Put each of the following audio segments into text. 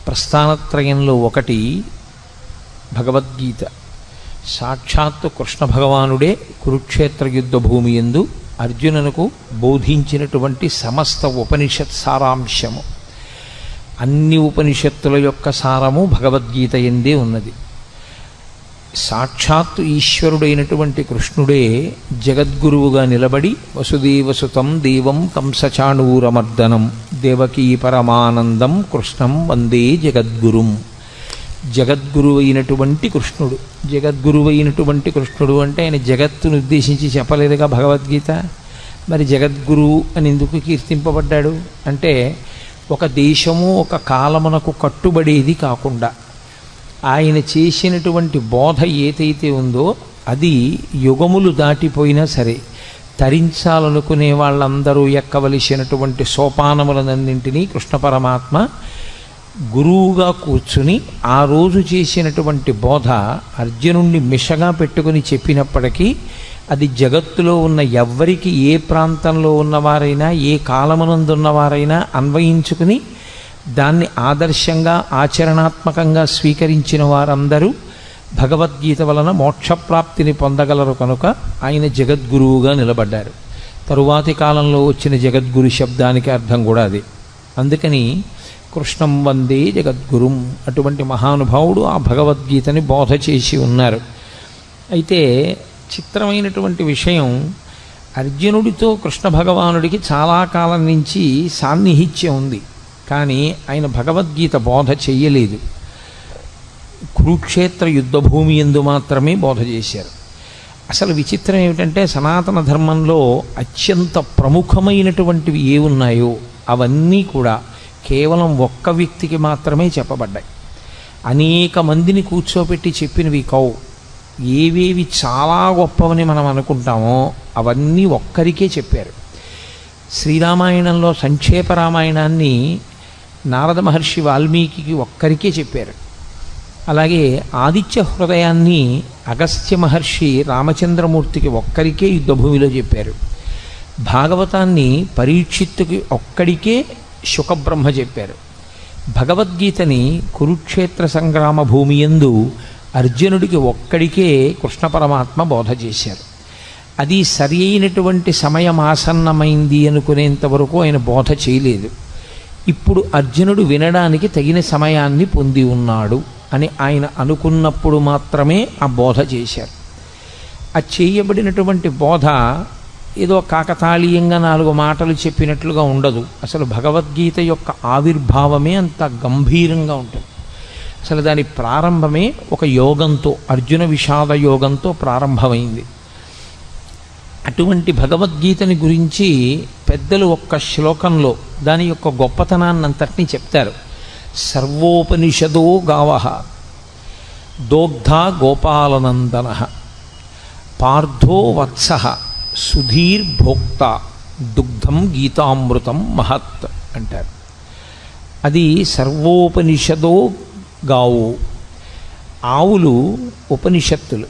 ప్రస్థానత్రయంలో ఒకటి భగవద్గీత. సాక్షాత్తు కృష్ణ భగవానుడే కురుక్షేత్ర యుద్ధ భూమి యందు అర్జునునకు బోధించినటువంటి సమస్త ఉపనిషత్ సారాంశము. అన్ని ఉపనిషత్తుల యొక్క సారము భగవద్గీత యందే ఉన్నది. సాక్షాత్తు ఈశ్వరుడైనటువంటి కృష్ణుడే జగద్గురువుగా నిలబడి వసుదేవసుతం దేవం కంసచాణూరమర్దనం దేవకీ పరమానందం కృష్ణం వందే జగద్గురుం. జగద్గురువైనటువంటి కృష్ణుడు. జగద్గురువైనటువంటి కృష్ణుడు అంటే ఆయన జగత్తును ఉద్దేశించి చెప్పలేదుగా భగవద్గీత. మరి జగద్గురువు అని ఎందుకు కీర్తింపబడ్డాడు అంటే, ఒక దేశము ఒక కాలమునకు కట్టుబడేది కాకుండా ఆయన చేసినటువంటి బోధ ఏదైతే ఉందో అది యుగములు దాటిపోయినా సరే తరించాలనుకునే వాళ్ళందరూ ఎక్కవలసినటువంటి సోపానములన్నింటినీ కృష్ణ పరమాత్మ గురువుగా కూర్చుని ఆ రోజు చేసినటువంటి బోధ అర్జునుణ్ణి మిషగా పెట్టుకుని చెప్పినప్పటికీ అది జగత్తులో ఉన్న ఎవ్వరికి, ఏ ప్రాంతంలో ఉన్నవారైనా, ఏ కాలమునందున్నవారైనా అన్వయించుకుని దాన్ని ఆదర్శంగా ఆచరణాత్మకంగా స్వీకరించిన వారందరూ భగవద్గీత వలన మోక్షప్రాప్తిని పొందగలరు కనుక ఆయన జగద్గురువుగా నిలబడ్డారు. తరువాతి కాలంలో వచ్చిన జగద్గురు శబ్దానికి అర్థం కూడా అది. అందుకని కృష్ణం వందే జగద్గురుం అటువంటి మహానుభావుడు ఆ భగవద్గీతని బోధ చేసి ఉన్నారు. అయితే చిత్రమైనటువంటి విషయం, అర్జునుడితో కృష్ణ భగవానుడికి చాలా కాలం నుంచి సాన్నిహిత్యం ఉంది, కానీ ఆయన భగవద్గీత బోధ చెయ్యలేదు. కురుక్షేత్ర యుద్ధభూమి యందు మాత్రమే బోధ చేశారు. అసలు విచిత్రం ఏమిటంటే, సనాతన ధర్మంలో అత్యంత ప్రముఖమైనటువంటివి ఏ ఉన్నాయో అవన్నీ కూడా కేవలం ఒక్క వ్యక్తికి మాత్రమే చెప్పబడ్డాయి. అనేక మందిని కూర్చోబెట్టి చెప్పినవి కావు. ఏవేవి చాలా గొప్పవని మనం అనుకుంటామో అవన్నీ ఒక్కరికే చెప్పారు. శ్రీరామాయణంలో సంక్షేప రామాయణాన్ని నారద మహర్షి వాల్మీకి ఒక్కరికే చెప్పారు. అలాగే ఆదిత్య హృదయాన్ని అగస్త్య మహర్షి రామచంద్రమూర్తికి ఒక్కరికే యుద్ధభూమిలో చెప్పారు. భాగవతాన్ని పరీక్షిత్తుకి ఒక్కడికే శుకబ్రహ్మ చెప్పారు. భగవద్గీతని కురుక్షేత్ర సంగ్రామ భూమి యందు అర్జునుడికి ఒక్కడికే కృష్ణ పరమాత్మ బోధ చేశారు. అది సరి అయినటువంటి సమయం ఆసన్నమైంది అనుకునేంత వరకు ఆయన బోధ చేయలేదు. ఇప్పుడు అర్జునుడు వినడానికి తగిన సమయాన్ని పొంది ఉన్నాడు అని ఆయన అనుకున్నప్పుడు మాత్రమే ఆ బోధ చేశారు. ఆ చేయబడినటువంటి బోధ ఏదో కాకతాళీయంగా 4 మాటలు చెప్పినట్లుగా ఉండదు. అసలు భగవద్గీత యొక్క ఆవిర్భావమే అంత గంభీరంగా ఉంటుంది. అసలు దాని ప్రారంభమే ఒక యోగంతో, అర్జున విషాద యోగంతో ప్రారంభమైంది. అటువంటి భగవద్గీతని గురించి పెద్దలు ఒక్క శ్లోకంలో దాని యొక్క గొప్పతనాన్నంతటినీ చెప్తారు. సర్వోపనిషదో గావః దోగ్ధా గోపాలనందన పార్థో వత్సః సుధీర్భోక్త దుగ్ధం గీతామృతం మహత్ అంటారు. అది సర్వోపనిషదో గావు. ఆవులు ఉపనిషత్తులు.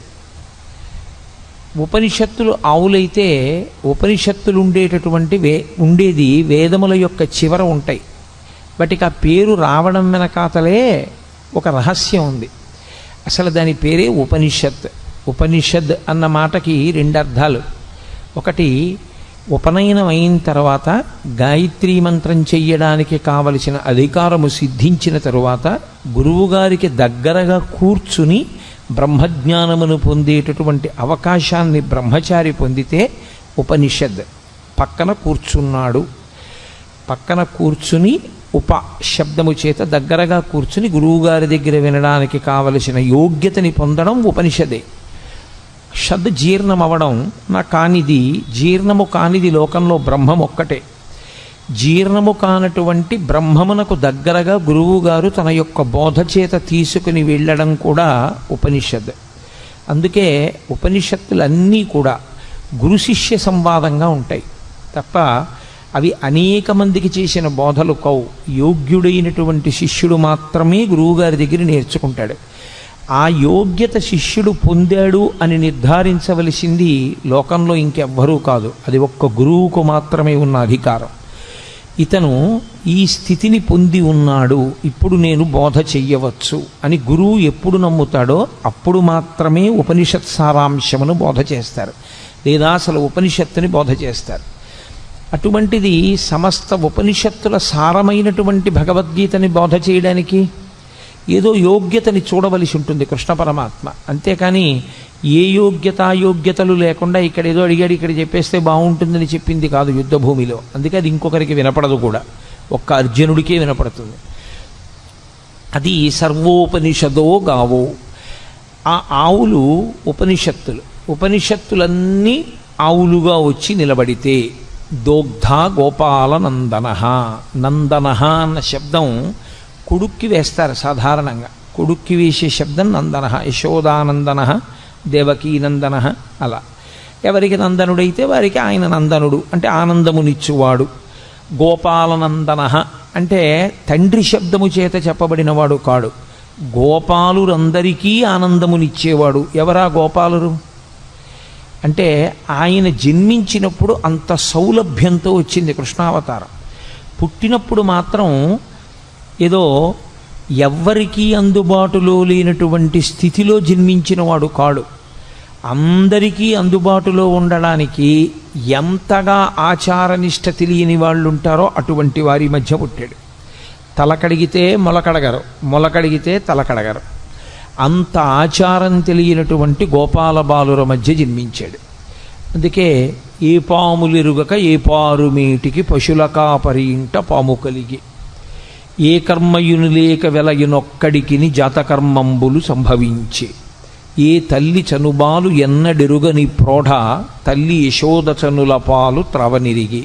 ఉపనిషత్తులు ఆవులైతే ఉపనిషత్తులు ఉండేది వేదముల యొక్క చివర ఉంటాయి. వాటికి ఆ పేరు రావడం వెనకాతలే ఒక రహస్యం ఉంది. అసలు దాని పేరే ఉపనిషత్. ఉపనిషద్ అన్న మాటకి 2 అర్థాలు. ఒకటి, ఉపనయనం అయిన తర్వాత గాయత్రీ మంత్రం చెయ్యడానికి కావలసిన అధికారము సిద్ధించిన తరువాత గురువుగారికి దగ్గరగా కూర్చుని బ్రహ్మజ్ఞానమును పొందేటటువంటి అవకాశాన్ని బ్రహ్మచారి పొందితే ఉపనిషద్. పక్కన కూర్చున్నాడు, పక్కన కూర్చుని ఉప శబ్దము చేత దగ్గరగా కూర్చుని గురువుగారి దగ్గర వినడానికి కావలసిన యోగ్యతని పొందడం ఉపనిషదే. షద్ జీర్ణమవడం కానిది, జీర్ణము కానిది లోకంలో బ్రహ్మం ఒక్కటే. జీర్ణము కానటువంటి బ్రహ్మమునకు దగ్గరగా గురువుగారు తన యొక్క బోధ చేత తీసుకుని వెళ్ళడం కూడా ఉపనిషద్. అందుకే ఉపనిషత్తులన్నీ కూడా గురు శిష్య సంవాదంగా ఉంటాయి తప్ప అవి అనేక మందికి చేసిన బోధలు కావు. యోగ్యుడైనటువంటి శిష్యుడు మాత్రమే గురువుగారి దగ్గర నేర్చుకుంటాడు. ఆ యోగ్యత శిష్యుడు పొందాడు అని నిర్ధారించవలసింది లోకంలో ఇంకెవ్వరూ కాదు. అది ఒక్క గురువుకు మాత్రమే ఉన్న అధికారం. ఇతను ఈ స్థితిని పొంది ఉన్నాడు, ఇప్పుడు నేను బోధ చెయ్యవచ్చు అని గురువు ఎప్పుడు నమ్ముతాడో అప్పుడు మాత్రమే ఉపనిషత్ సారాంశమును బోధ చేస్తారు, లేదా అసలు ఉపనిషత్తుని బోధ చేస్తారు. అటువంటిది సమస్త ఉపనిషత్తుల సారమైనటువంటి భగవద్గీతని బోధ చేయడానికి ఏదో యోగ్యతని చూడవలసి ఉంటుంది కృష్ణ పరమాత్మ. అంతేకాని ఏ యోగ్యతలు లేకుండా ఇక్కడ ఏదో అడిగాడు ఇక్కడ చెప్పేస్తే బాగుంటుందని చెప్పింది కాదు యుద్ధభూమిలో. అందుకే అది ఇంకొకరికి వినపడదు కూడా, ఒక్క అర్జునుడికే వినపడుతుంది. అది సర్వోపనిషదో గావో. ఆ ఆవులు ఉపనిషత్తులన్నీ ఆవులుగా వచ్చి నిలబడితే దోగ్ధ గోపాల నందన. నందన అన్న శబ్దం కొడుక్కి వేస్తారు సాధారణంగా. కొడుక్కి వేసే శబ్దం నందన. యశోదానందన, దేవకీనందన, అలా. ఎవరికి నందనుడైతే వారికి ఆయన నందనుడు అంటే ఆనందమునిచ్చువాడు. గోపాలనందన అంటే తండ్రి శబ్దము చేత చెప్పబడినవాడు కాడు, గోపాలురందరికీ ఆనందమునిచ్చేవాడు. ఎవరా గోపాలురు అంటే ఆయన జన్మించినప్పుడు అంత సౌలభ్యంతో వచ్చింది కృష్ణావతారం. పుట్టినప్పుడు మాత్రం ఏదో ఎవ్వరికీ అందుబాటులో లేనటువంటి స్థితిలో జన్మించిన వాడు కాడు. అందరికీ అందుబాటులో ఉండడానికి ఎంతగా ఆచారనిష్ట తెలియని వాళ్ళు ఉంటారో అటువంటి వారి మధ్య పుట్టాడు. తలకడిగితే మొలకడగరు, మొలకడిగితే తలకడగరు. అంత ఆచారం తెలియనటువంటి గోపాల బాలుర మధ్య జన్మించాడు. అందుకే ఏ పాములెరుగక ఏ పారుమేటికి పశుల కాపరి ఇంట పాము కలిగి, ఏ కర్మయును లేక వెలయునొక్కడికిని జాతకర్మంబులు సంభవించే, ఏ తల్లి చనుబాలు ఎన్నడెరుగని ప్రోఢ తల్లి యశోదచనుల పాలు త్రవనిరిగి,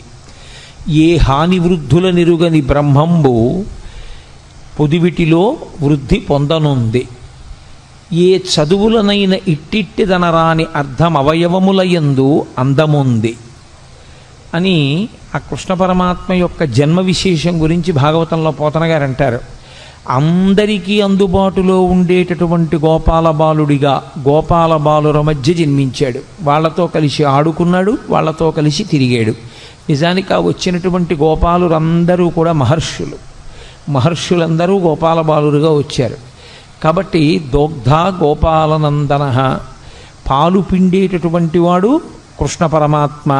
ఏ హాని వృద్ధుల నిరుగని బ్రహ్మంబు పొదివిటిలో వృద్ధి పొందనుంది, ఏ చదువులనైన ఇట్టిట్టిదనరాని అర్థం అవయవములయందు అందముంది అని ఆ కృష్ణ పరమాత్మ యొక్క జన్మ విశేషం గురించి భాగవతంలో పోతన గారు అంటారు. అందరికీ అందుబాటులో ఉండేటటువంటి గోపాల బాలుడిగా గోపాల బాలుర మధ్య జన్మించాడు. వాళ్లతో కలిసి ఆడుకున్నాడు, వాళ్లతో కలిసి తిరిగాడు. నిజానికి ఆ వచ్చినటువంటి గోపాలురందరూ కూడా మహర్షులందరూ గోపాల బాలురుగా వచ్చారు. కాబట్టి దోగ్ధ గోపాలనందన, పాలు పిండేటటువంటి వాడు కృష్ణ పరమాత్మ.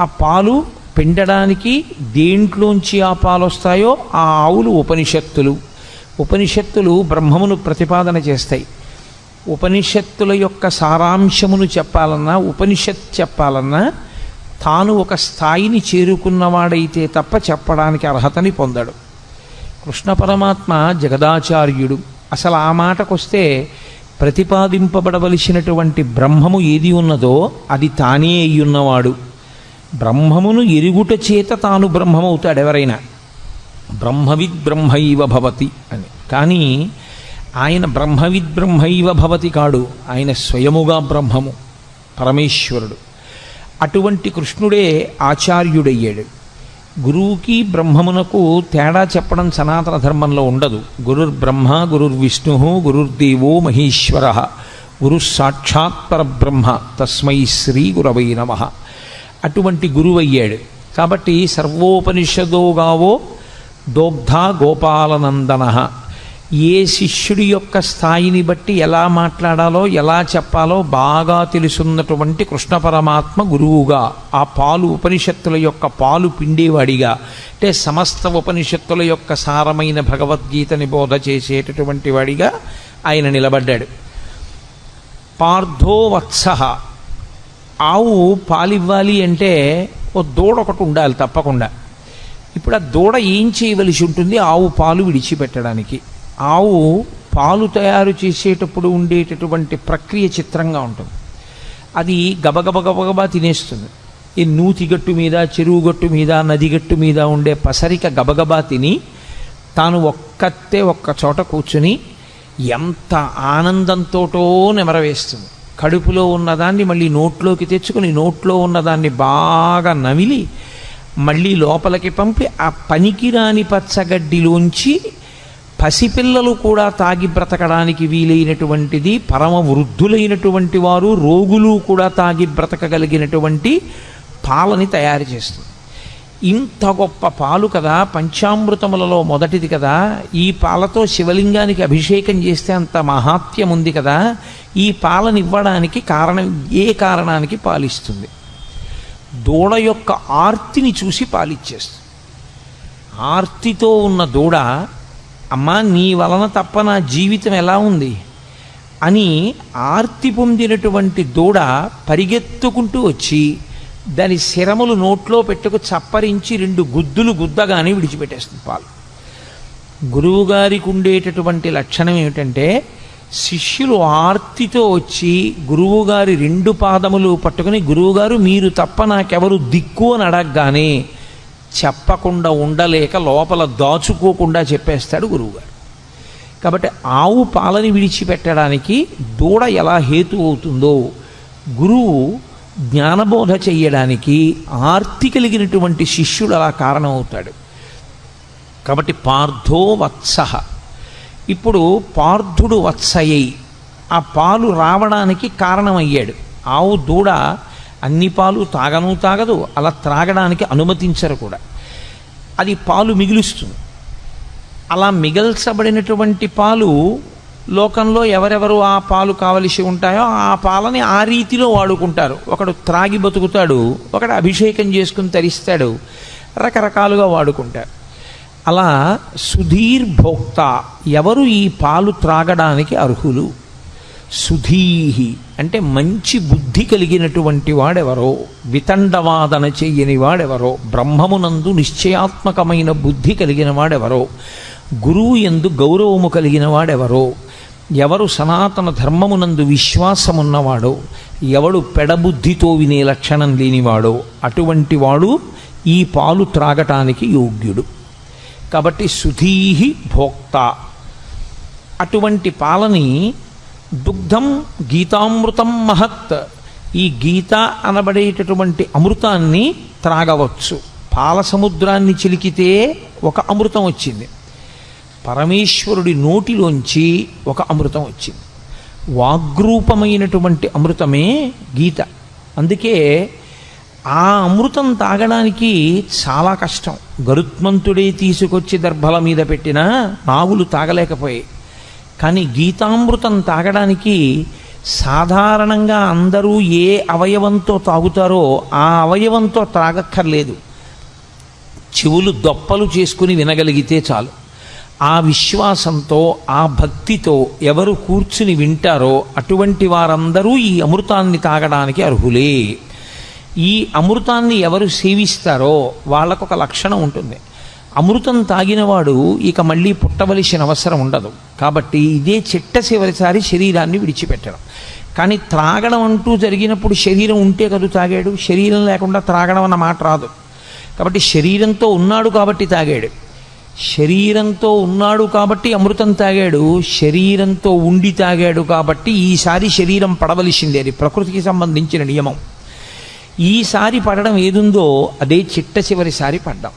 ఆ పాలు పిండడానికి దేంట్లోంచి ఆ పాలు వస్తాయో ఆ ఆవులు ఉపనిషత్తులు బ్రహ్మమును ప్రతిపాదన చేస్తాయి. ఉపనిషత్తుల యొక్క సారాంశమును చెప్పాలన్నా, ఉపనిషత్ చెప్పాలన్నా తాను ఒక స్థాయిని చేరుకున్నవాడైతే తప్ప చెప్పడానికి అర్హతని పొందడు. కృష్ణ పరమాత్మ జగదాచార్యుడు. అసలు ఆ మాటకొస్తే ప్రతిపాదింపబడవలసినటువంటి బ్రహ్మము ఏది ఉన్నదో అది తానే అయ్యున్నవాడు. బ్రహ్మమును ఎరుగుట చేత తాను బ్రహ్మమవుతాడు ఎవరైనా. బ్రహ్మవిద్ బ్రహ్మైవ భవతి అని. కానీ ఆయన బ్రహ్మవిద్ బ్రహ్మైవ భవతి కాడు, ఆయన స్వయముగా బ్రహ్మము, పరమేశ్వరుడు. అటువంటి కృష్ణుడే ఆచార్యుడయ్యాడు. గురువుకి బ్రహ్మమునకు తేడా చెప్పడం సనాతన ధర్మంలో ఉండదు. గురుర్బ్రహ్మ గురుర్విష్ణు గురుర్దేవో మహేశ్వర గురు సాక్షాత్ పరబ్రహ్మ తస్మై శ్రీ గురవై నమః. అటువంటి గురువయ్యాడు. కాబట్టి సర్వోపనిషదో గావో దోగ్ధ గోపాలనందన. ఏ శిష్యుడి యొక్క స్థాయిని బట్టి ఎలా మాట్లాడాలో ఎలా చెప్పాలో బాగా తెలుసున్నటువంటి కృష్ణ పరమాత్మ గురువుగా, ఆ పాలు ఉపనిషత్తుల యొక్క పాలు పిండేవాడిగా, అంటే సమస్త ఉపనిషత్తుల యొక్క సారమైన భగవద్గీతని బోధ చేసేటటువంటి వాడిగా ఆయన నిలబడ్డాడు. పార్థో వత్సః. ఆవు పాలివ్వాలి అంటే ఓ దూడ ఒకటి ఉండాలి తప్పకుండా. ఇప్పుడు ఆ దూడ ఏం చేయవలసి ఉంటుంది ఆవు పాలు విడిచిపెట్టడానికి? ఆవు పాలు తయారు చేసేటప్పుడు ఉండేటటువంటి ప్రక్రియ చిత్రంగా ఉంటుంది. అది గబగబా తినేస్తుంది. ఈ నూతిగట్టు మీద, చెరువు గట్టు మీద, నదిగట్టు మీద ఉండే పసరిక గబగబా తిని తాను ఒక్క చోట కూర్చుని ఎంత ఆనందంతోటో నెమరవేస్తుంది. కడుపులో ఉన్నదాన్ని మళ్ళీ నోట్లోకి తెచ్చుకుని నోట్లో ఉన్నదాన్ని బాగా నమిలి మళ్ళీ లోపలికి పంపి ఆ పనికిరాని పచ్చగడ్డిలోంచి పసిపిల్లలు కూడా తాగి బ్రతకడానికి వీలైనటువంటిది, పరమ వృద్ధులైనటువంటి వారు, రోగులు కూడా తాగి బ్రతకగలిగినటువంటి పాలని తయారు చేస్తుంది. ఇంత గొప్ప పాలు కదా, పంచామృతములలో మొదటిది కదా, ఈ పాలతో శివలింగానికి అభిషేకం చేస్తే అంత మహాత్యం ఉంది కదా, ఈ పాలనివ్వడానికి కారణం, ఏ కారణానికి పాలిస్తుంది? దూడ యొక్క ఆర్తిని చూసి పాలిచ్చేస్తుంది. ఆర్తితో ఉన్న దూడ, అమ్మా నీ వలన తప్ప నా జీవితం ఎలా ఉంది అని ఆర్తి పొందినటువంటి దూడ పరిగెత్తుకుంటూ వచ్చి దాని శిరములు నోట్లో పెట్టుకు చప్పరించి 2 గుద్దులు గుద్దగానే విడిచిపెట్టేస్తుంది పాలు. గురువుగారికి ఉండేటటువంటి లక్షణం ఏమిటంటే, శిష్యులు ఆర్తితో వచ్చి గురువుగారి 2 పాదములు పట్టుకుని, గురువుగారు మీరు తప్ప నాకెవరు దిక్కు అని అడగగానే చెప్పకుండా ఉండలేక లోపల దాచుకోకుండా చెప్పేస్తాడు గురువుగారు. కాబట్టి ఆవు పాలని విడిచిపెట్టడానికి దూడ ఎలా హేతు అవుతుందో, గురువు జ్ఞానబోధ చెయ్యడానికి ఆర్తి కలిగినటువంటి శిష్యుడు అలా కారణమవుతాడు. కాబట్టి పార్థో వత్సః. ఇప్పుడు పార్థుడు వత్సయై ఆ పాలు రావడానికి కారణమయ్యాడు. ఆవు దూడ అన్ని పాలు తాగదు, అలా త్రాగడానికి అనుమతించరు కూడా. అది పాలు మిగులుస్తుంది. అలా మిగల్చబడినటువంటి పాలు లోకంలో ఎవరెవరు ఆ పాలు కావలసి ఉంటాయో ఆ పాలని ఆ రీతిలో వాడుకుంటారు. ఒకడు త్రాగి బతుకుతాడు, ఒకడు అభిషేకం చేసుకుని తరిస్తాడు, రకరకాలుగా వాడుకుంటారు. అలా సుధీర్భోక్త, ఎవరు ఈ పాలు త్రాగడానికి అర్హులు? సుధీహి అంటే మంచి బుద్ధి కలిగినటువంటి వాడెవరో, వితండవాదన చెయ్యని వాడెవరో, బ్రహ్మమునందు నిశ్చయాత్మకమైన బుద్ధి కలిగిన వాడెవరో, గురువు యందు గౌరవము కలిగిన వాడెవరో, ఎవరు సనాతన ధర్మమునందు విశ్వాసమున్నవాడో, ఎవడు పెడబుద్ధితో వినే లక్షణం లేనివాడో, అటువంటి వాడు ఈ పాలు త్రాగటానికి యోగ్యుడు. కాబట్టి సుధీహి భోక్త. అటువంటి పాలని దుగ్ధం గీతామృతం మహత్, ఈ గీత అనబడేటటువంటి అమృతాన్ని త్రాగవచ్చు. పాల సముద్రాన్ని చిలికితే ఒక అమృతం వచ్చింది, పరమేశ్వరుడి నోటిలోంచి ఒక అమృతం వచ్చింది. వాగ్రూపమైనటువంటి అమృతమే గీత. అందుకే ఆ అమృతం తాగడానికి చాలా కష్టం. గరుత్మంతుడే తీసుకొచ్చి దర్భల మీద పెట్టినా నాగులు తాగలేకపోయాయి. కానీ గీతామృతం తాగడానికి సాధారణంగా అందరూ ఏ అవయవంతో తాగుతారో ఆ అవయవంతో తాగక్కర్లేదు, చెవులు దొప్పలు చేసుకుని వినగలిగితే చాలు. ఆ విశ్వాసంతో, ఆ భక్తితో ఎవరు కూర్చుని వింటారో అటువంటి వారందరూ ఈ అమృతాన్ని తాగడానికి అర్హులే. ఈ అమృతాన్ని ఎవరు సేవిస్తారో వాళ్ళకొక లక్షణం ఉంటుంది. అమృతం తాగినవాడు ఇక మళ్ళీ పుట్టవలసిన అవసరం ఉండదు. కాబట్టి ఇదే చిట్టచివరిసారి శరీరాన్ని విడిచిపెట్టడం. కానీ త్రాగడం అంటూ జరిగినప్పుడు శరీరం ఉంటే కదా తాగాడు, శరీరం లేకుండా త్రాగడం అన్న మాట రాదు. కాబట్టి శరీరంతో ఉన్నాడు కాబట్టి తాగాడు, శరీరంతో ఉన్నాడు కాబట్టి అమృతం తాగాడు, శరీరంతో ఉండి తాగాడు కాబట్టి ఈసారి శరీరం పడవలసిందే. అది ప్రకృతికి సంబంధించిన నియమం. ఈసారి పడడం ఏదుందో అదే చిట్టచివరిసారి పడ్డాం.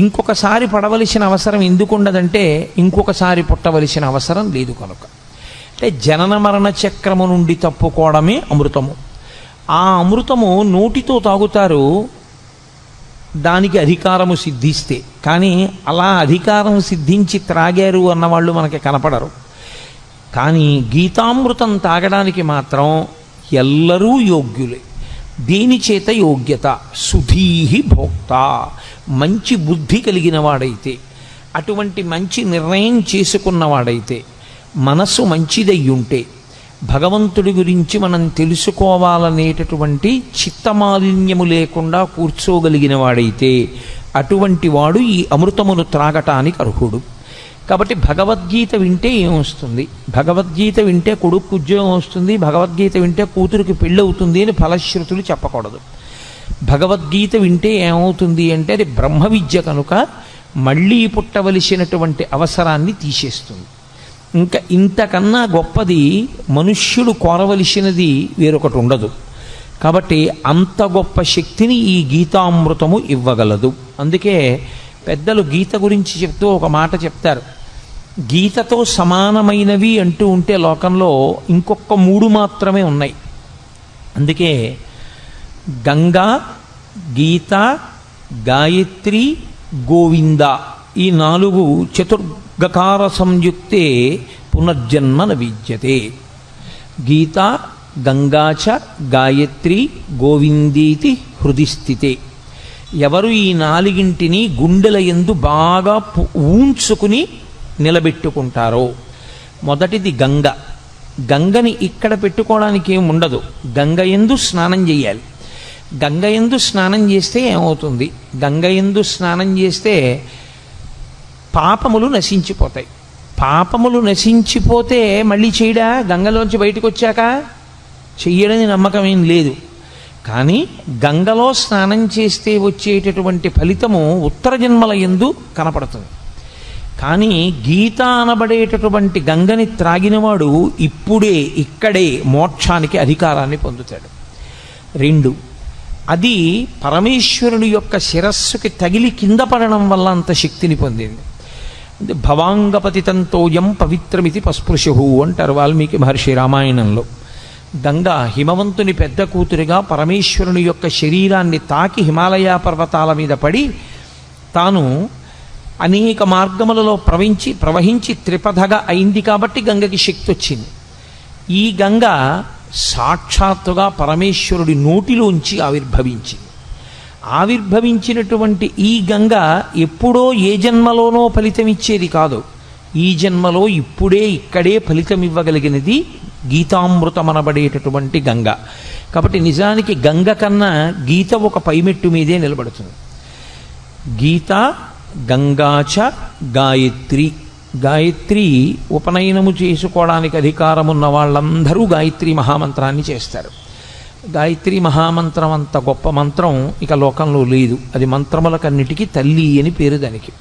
ఇంకొకసారి పడవలసిన అవసరం ఎందుకు ఉండదంటే ఇంకొకసారి పుట్టవలసిన అవసరం లేదు కనుక. అంటే జనన మరణ చక్రము నుండి తప్పుకోవడమే అమృతము. ఆ అమృతము నోటితో తాగుతారు, దానికి అధికారము సిద్ధిస్తే. కానీ అలా అధికారం సిద్ధించి త్రాగారు అన్నవాళ్ళు మనకి కనపడరు. కానీ గీతామృతం తాగడానికి మాత్రం ఎల్లరూ యోగ్యులే. దేని చేత యోగ్యత? సుధీహి భోక్త, మంచి బుద్ధి కలిగిన వాడైతే, అటువంటి మంచి నిర్ణయం చేసుకున్నవాడైతే, మనస్సు మంచిదయ్యుంటే, భగవంతుడి గురించి మనం తెలుసుకోవాలనేటటువంటి చిత్తమాలిన్యము లేకుండా కూర్చోగలిగిన వాడైతే అటువంటి వాడు ఈ అమృతమును త్రాగటానికి అర్హుడు. కాబట్టి భగవద్గీత వింటే ఏమొస్తుంది? భగవద్గీత వింటే కొడుకు ఉద్యోగం వస్తుంది, భగవద్గీత వింటే కూతురికి పెళ్ళవుతుంది అని ఫలశ్రుతులు చెప్పకూడదు. భగవద్గీత వింటే ఏమవుతుంది అంటే అది బ్రహ్మ విద్య కనుక మళ్ళీ పుట్టవలసినటువంటి అవసరాన్ని తీసేస్తుంది. ఇంకా ఇంతకన్నా గొప్పది మనుష్యుడు కోరవలసినది వేరొకటి ఉండదు. కాబట్టి అంత గొప్ప శక్తిని ఈ గీతామృతము ఇవ్వగలదు. అందుకే పెద్దలు గీత గురించి చెప్తూ ఒక మాట చెప్తారు. గీతతో సమానమైనవి అంటూ ఉంటే లోకంలో ఇంకొక 3 మాత్రమే ఉన్నాయి. అందుకే గంగా, గీత, గాయత్రి, గోవింద ఈ 4 చతుర్గకార సంయుక్తే పునర్జన్మ న విద్యతే. గీత గంగాచ గాయత్రి గోవిందీతి హృది స్థితే. ఎవరు ఈ 4 గుండెల యందు బాగా ఊంచుకుని నిలబెట్టుకుంటారో, మొదటిది గంగ. గంగని ఇక్కడ పెట్టుకోవడానికి ఏమి ఉండదు, గంగ యందు స్నానం చేయాలి. గంగ యందు స్నానం చేస్తే ఏమవుతుంది? గంగ యందు స్నానం చేస్తే పాపములు నశించిపోతాయి. పాపములు నశించిపోతే మళ్ళీ చేయడా? గంగలోంచి బయటకు వచ్చాక చెయ్యడని నమ్మకం ఏం లేదు. కానీ గంగలో స్నానం చేస్తే వచ్చేటటువంటి ఫలితము ఉత్తర జన్మల యందు కనపడుతుంది. కానీ గీత అనబడేటటువంటి గంగని త్రాగినవాడు ఇప్పుడే ఇక్కడే మోక్షానికి అధికారాన్ని పొందుతాడు. 2, అది పరమేశ్వరుని యొక్క శిరస్సుకి తగిలి కింద పడడం వల్ల అంత శక్తిని పొందింది. భవాంగపతితంతోయం పవిత్రమితి పస్పృశు అంటారు వాల్మీకి మహర్షి రామాయణంలో. గంగ హిమవంతుని పెద్ద కూతురిగా పరమేశ్వరుని యొక్క శరీరాన్ని తాకి హిమాలయ పర్వతాల మీద పడి తాను అనేక మార్గములలో ప్రవహించి త్రిపథగా అయింది కాబట్టి గంగకి శక్తి వచ్చింది. ఈ గంగ సాక్షాత్తుగా పరమేశ్వరుడి నోటిలోంచి ఆవిర్భవించినటువంటి ఈ గంగ ఎప్పుడో ఏ జన్మలోనో ఫలితమిచ్చేది కాదు. ఈ జన్మలో ఇప్పుడే ఇక్కడే ఫలితం ఇవ్వగలిగినది గీతామృతమనబడేటటువంటి గంగ. కాబట్టి నిజానికి గంగ కన్నా గీత ఒక పైమెట్టు మీదే నిలబడుతుంది. గీత గంగాచ గాయత్రి. గాయత్రి ఉపనయనము చేసుకోవడానికి అధికారమున్న వాళ్ళందరూ గాయత్రి మహామంత్రాన్ని చేస్తారు. గాయత్రి మహామంత్రం అంత గొప్ప మంత్రం ఇక లోకంలో లేదు. అది మంత్రములకన్నిటికీ తల్లి అని పేరు దానికి.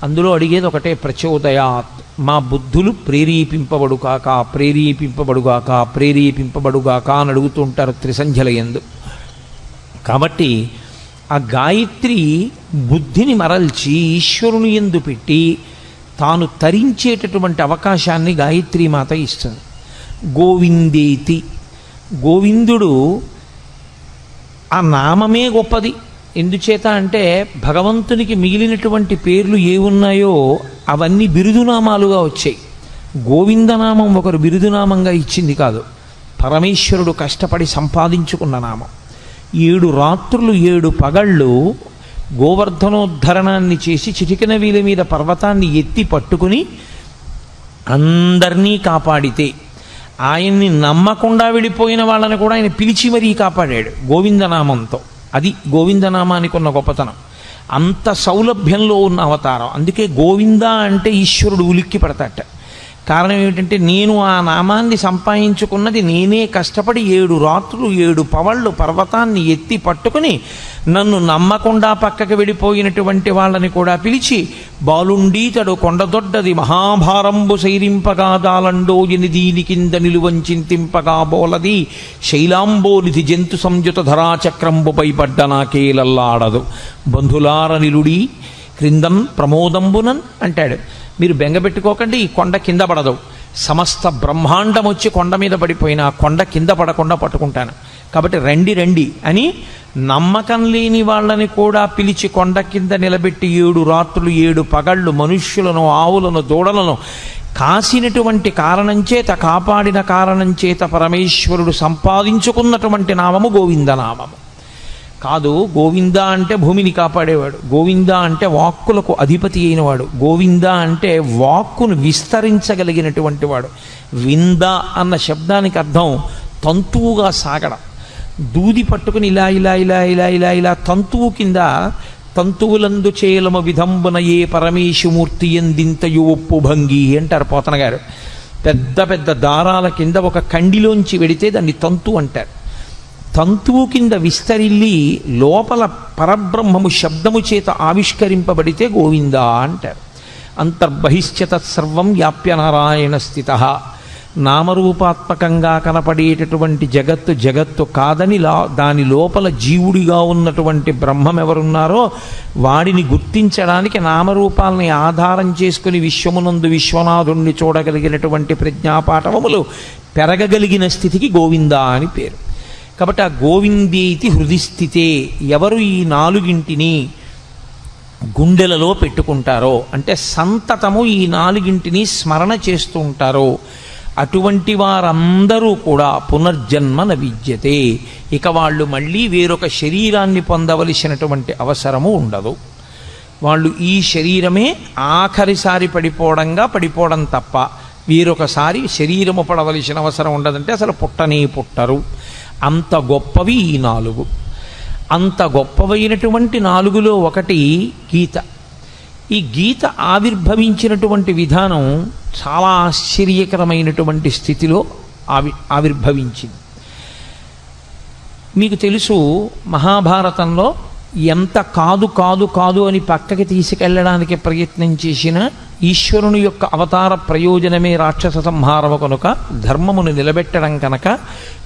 అందులో అడిగేది ఒకటే, ప్రచోదయాత్, మా బుద్ధులు ప్రేరేపింపబడుగాక ప్రేరేపింపబడుగాక ప్రేరేపింపబడుగాక అని అడుగుతూ ఉంటారు త్రిసంధ్యల యందు. కాబట్టి ఆ గాయత్రి బుద్ధిని మరల్చి ఈశ్వరుని యందు పెట్టి తాను తరించేటటువంటి అవకాశాన్ని గాయత్రీ మాత ఇస్తుంది. గోవిందేతి, గోవిందుడు ఆ నామమే గొప్పది. ఎందుచేత అంటే భగవంతునికి మిగిలినటువంటి పేర్లు ఏ ఉన్నాయో అవన్నీ బిరుదునామాలుగా వచ్చాయి. గోవిందనామం ఒకరు బిరుదునామంగా ఇచ్చింది కాదు, పరమేశ్వరుడు కష్టపడి సంపాదించుకున్న నామం. 7 రాత్రులు 7 పగళ్ళు గోవర్ధనోద్ధరణాన్ని చేసి చిటికెన వీల మీద పర్వతాన్ని ఎత్తి పట్టుకుని అందరినీ కాపాడితే, ఆయన్ని నమ్మకుండా వెళ్ళిపోయిన వాళ్ళని కూడా ఆయన పిలిచి మరీ కాపాడాడు గోవిందనామంతో. అది గోవిందనామానికి ఉన్న గొప్పతనం. అంత సౌలభ్యంలో ఉన్న అవతారం. అందుకే గోవింద అంటే ఈశ్వరుడు ఉలిక్కి పడతాట. కారణం ఏమిటంటే నేను ఆ నామాన్ని సంపాదించుకున్నది నేనే కష్టపడి 7 రాత్రులు 7 పవళ్ళు పర్వతాన్ని ఎత్తి పట్టుకుని నన్ను నమ్మకుండా పక్కకి వెళ్ళిపోయినటువంటి వాళ్ళని కూడా పిలిచి, బాలుండీతడు కొండదొడ్డది మహాభారంబు సైరింపగా దాలండో ఎనిదీని కింద నిలువంచింతింపగా బోలది శైలాంబోనిధి జంతు సంయుత ధరాచక్రంబుపై పడ్డ నాకేలల్లాడదు బంధులార నిలుడి క్రిందం ప్రమోదంబునన్ అంటాడు. మీరు బెంగపెట్టుకోకండి, ఈ కొండ కింద పడదు. సమస్త బ్రహ్మాండం వచ్చి కొండ మీద పడిపోయినా కొండ కింద పడకుండా పట్టుకుంటాను. కాబట్టి రండి రండి అని నమ్మకం లేని వాళ్ళని కూడా పిలిచి కొండ కింద నిలబెట్టి 7 రాత్రులు 7 పగళ్ళు మనుష్యులను ఆవులను దూడలను కాసినటువంటి కారణం చేత, కాపాడిన కారణం చేత పరమేశ్వరుడు సంపాదించుకున్నటువంటి నామము గోవిందనామము కాదు. గోవింద అంటే భూమిని కాపాడేవాడు, గోవింద అంటే వాక్కులకు అధిపతి అయినవాడు, గోవింద అంటే వాక్కును విస్తరించగలిగినటువంటి వాడు. వింద అన్న శబ్దానికి అర్థం తంతువుగా సాగడం. దూది పట్టుకుని ఇలా ఇలా ఇలా ఇలా ఇలా ఇలా తంతువు కింద తంతువులందు చేలమ విధంబున ఏ పరమేశమూర్తి ఎందింతయు ఒప్పు భంగి అంటారు పోతన గారు. పెద్ద పెద్ద దారాల కింద ఒక కండిలోంచి వెడితే దాన్ని తంతు అంటారు. తంతువు కింద విస్తరిల్లి లోపల పరబ్రహ్మము శబ్దము చేత ఆవిష్కరింపబడితే గోవింద అంటారు. అంతర్బహిశ్చ తత్సర్వం వ్యాప్య నారాయణ స్థిత. నామరూపాత్మకంగా కనపడేటటువంటి జగత్తు కాదని దాని లోపల జీవుడిగా ఉన్నటువంటి బ్రహ్మం ఎవరున్నారో వాడిని గుర్తించడానికి నామరూపాలని ఆధారం చేసుకుని విశ్వమునందు విశ్వనాథుణ్ణి చూడగలిగినటువంటి ప్రజ్ఞాపాఠవములు పెరగగలిగిన స్థితికి గోవింద అని పేరు. కాబట్టి ఆ గోవిందేతి హృదిస్థితే, ఎవరు ఈ నాలుగింటిని గుండెలలో పెట్టుకుంటారో, అంటే సంతతము ఈ నాలుగింటిని స్మరణ చేస్తూ ఉంటారో, అటువంటి వారందరూ కూడా పునర్జన్మ న విద్యతే, ఇక వాళ్ళు మళ్ళీ వేరొక శరీరాన్ని పొందవలసినటువంటి అవసరము ఉండదు. వాళ్ళు ఈ శరీరమే ఆఖరిసారి పడిపోవడం తప్ప వీరొకసారి శరీరము పడవలసిన అవసరం ఉండదంటే అసలు పుట్టనే పుట్టరు. అంత గొప్పవి ఈ నాలుగు. అంత గొప్పవైనటువంటి నాలుగులో ఒకటి గీత. ఈ గీత ఆవిర్భవించినటువంటి విధానం చాలా ఆశ్చర్యకరమైనటువంటి స్థితిలో ఆవిర్భవించింది. మీకు తెలుసు, మహాభారతంలో ఎంత కాదు అని పక్కకి తీసుకెళ్ళడానికి ప్రయత్నం చేసినా ఈశ్వరుని యొక్క అవతార ప్రయోజనమే రాక్షస సంహారము కనుక, ధర్మమును నిలబెట్టడం కనుక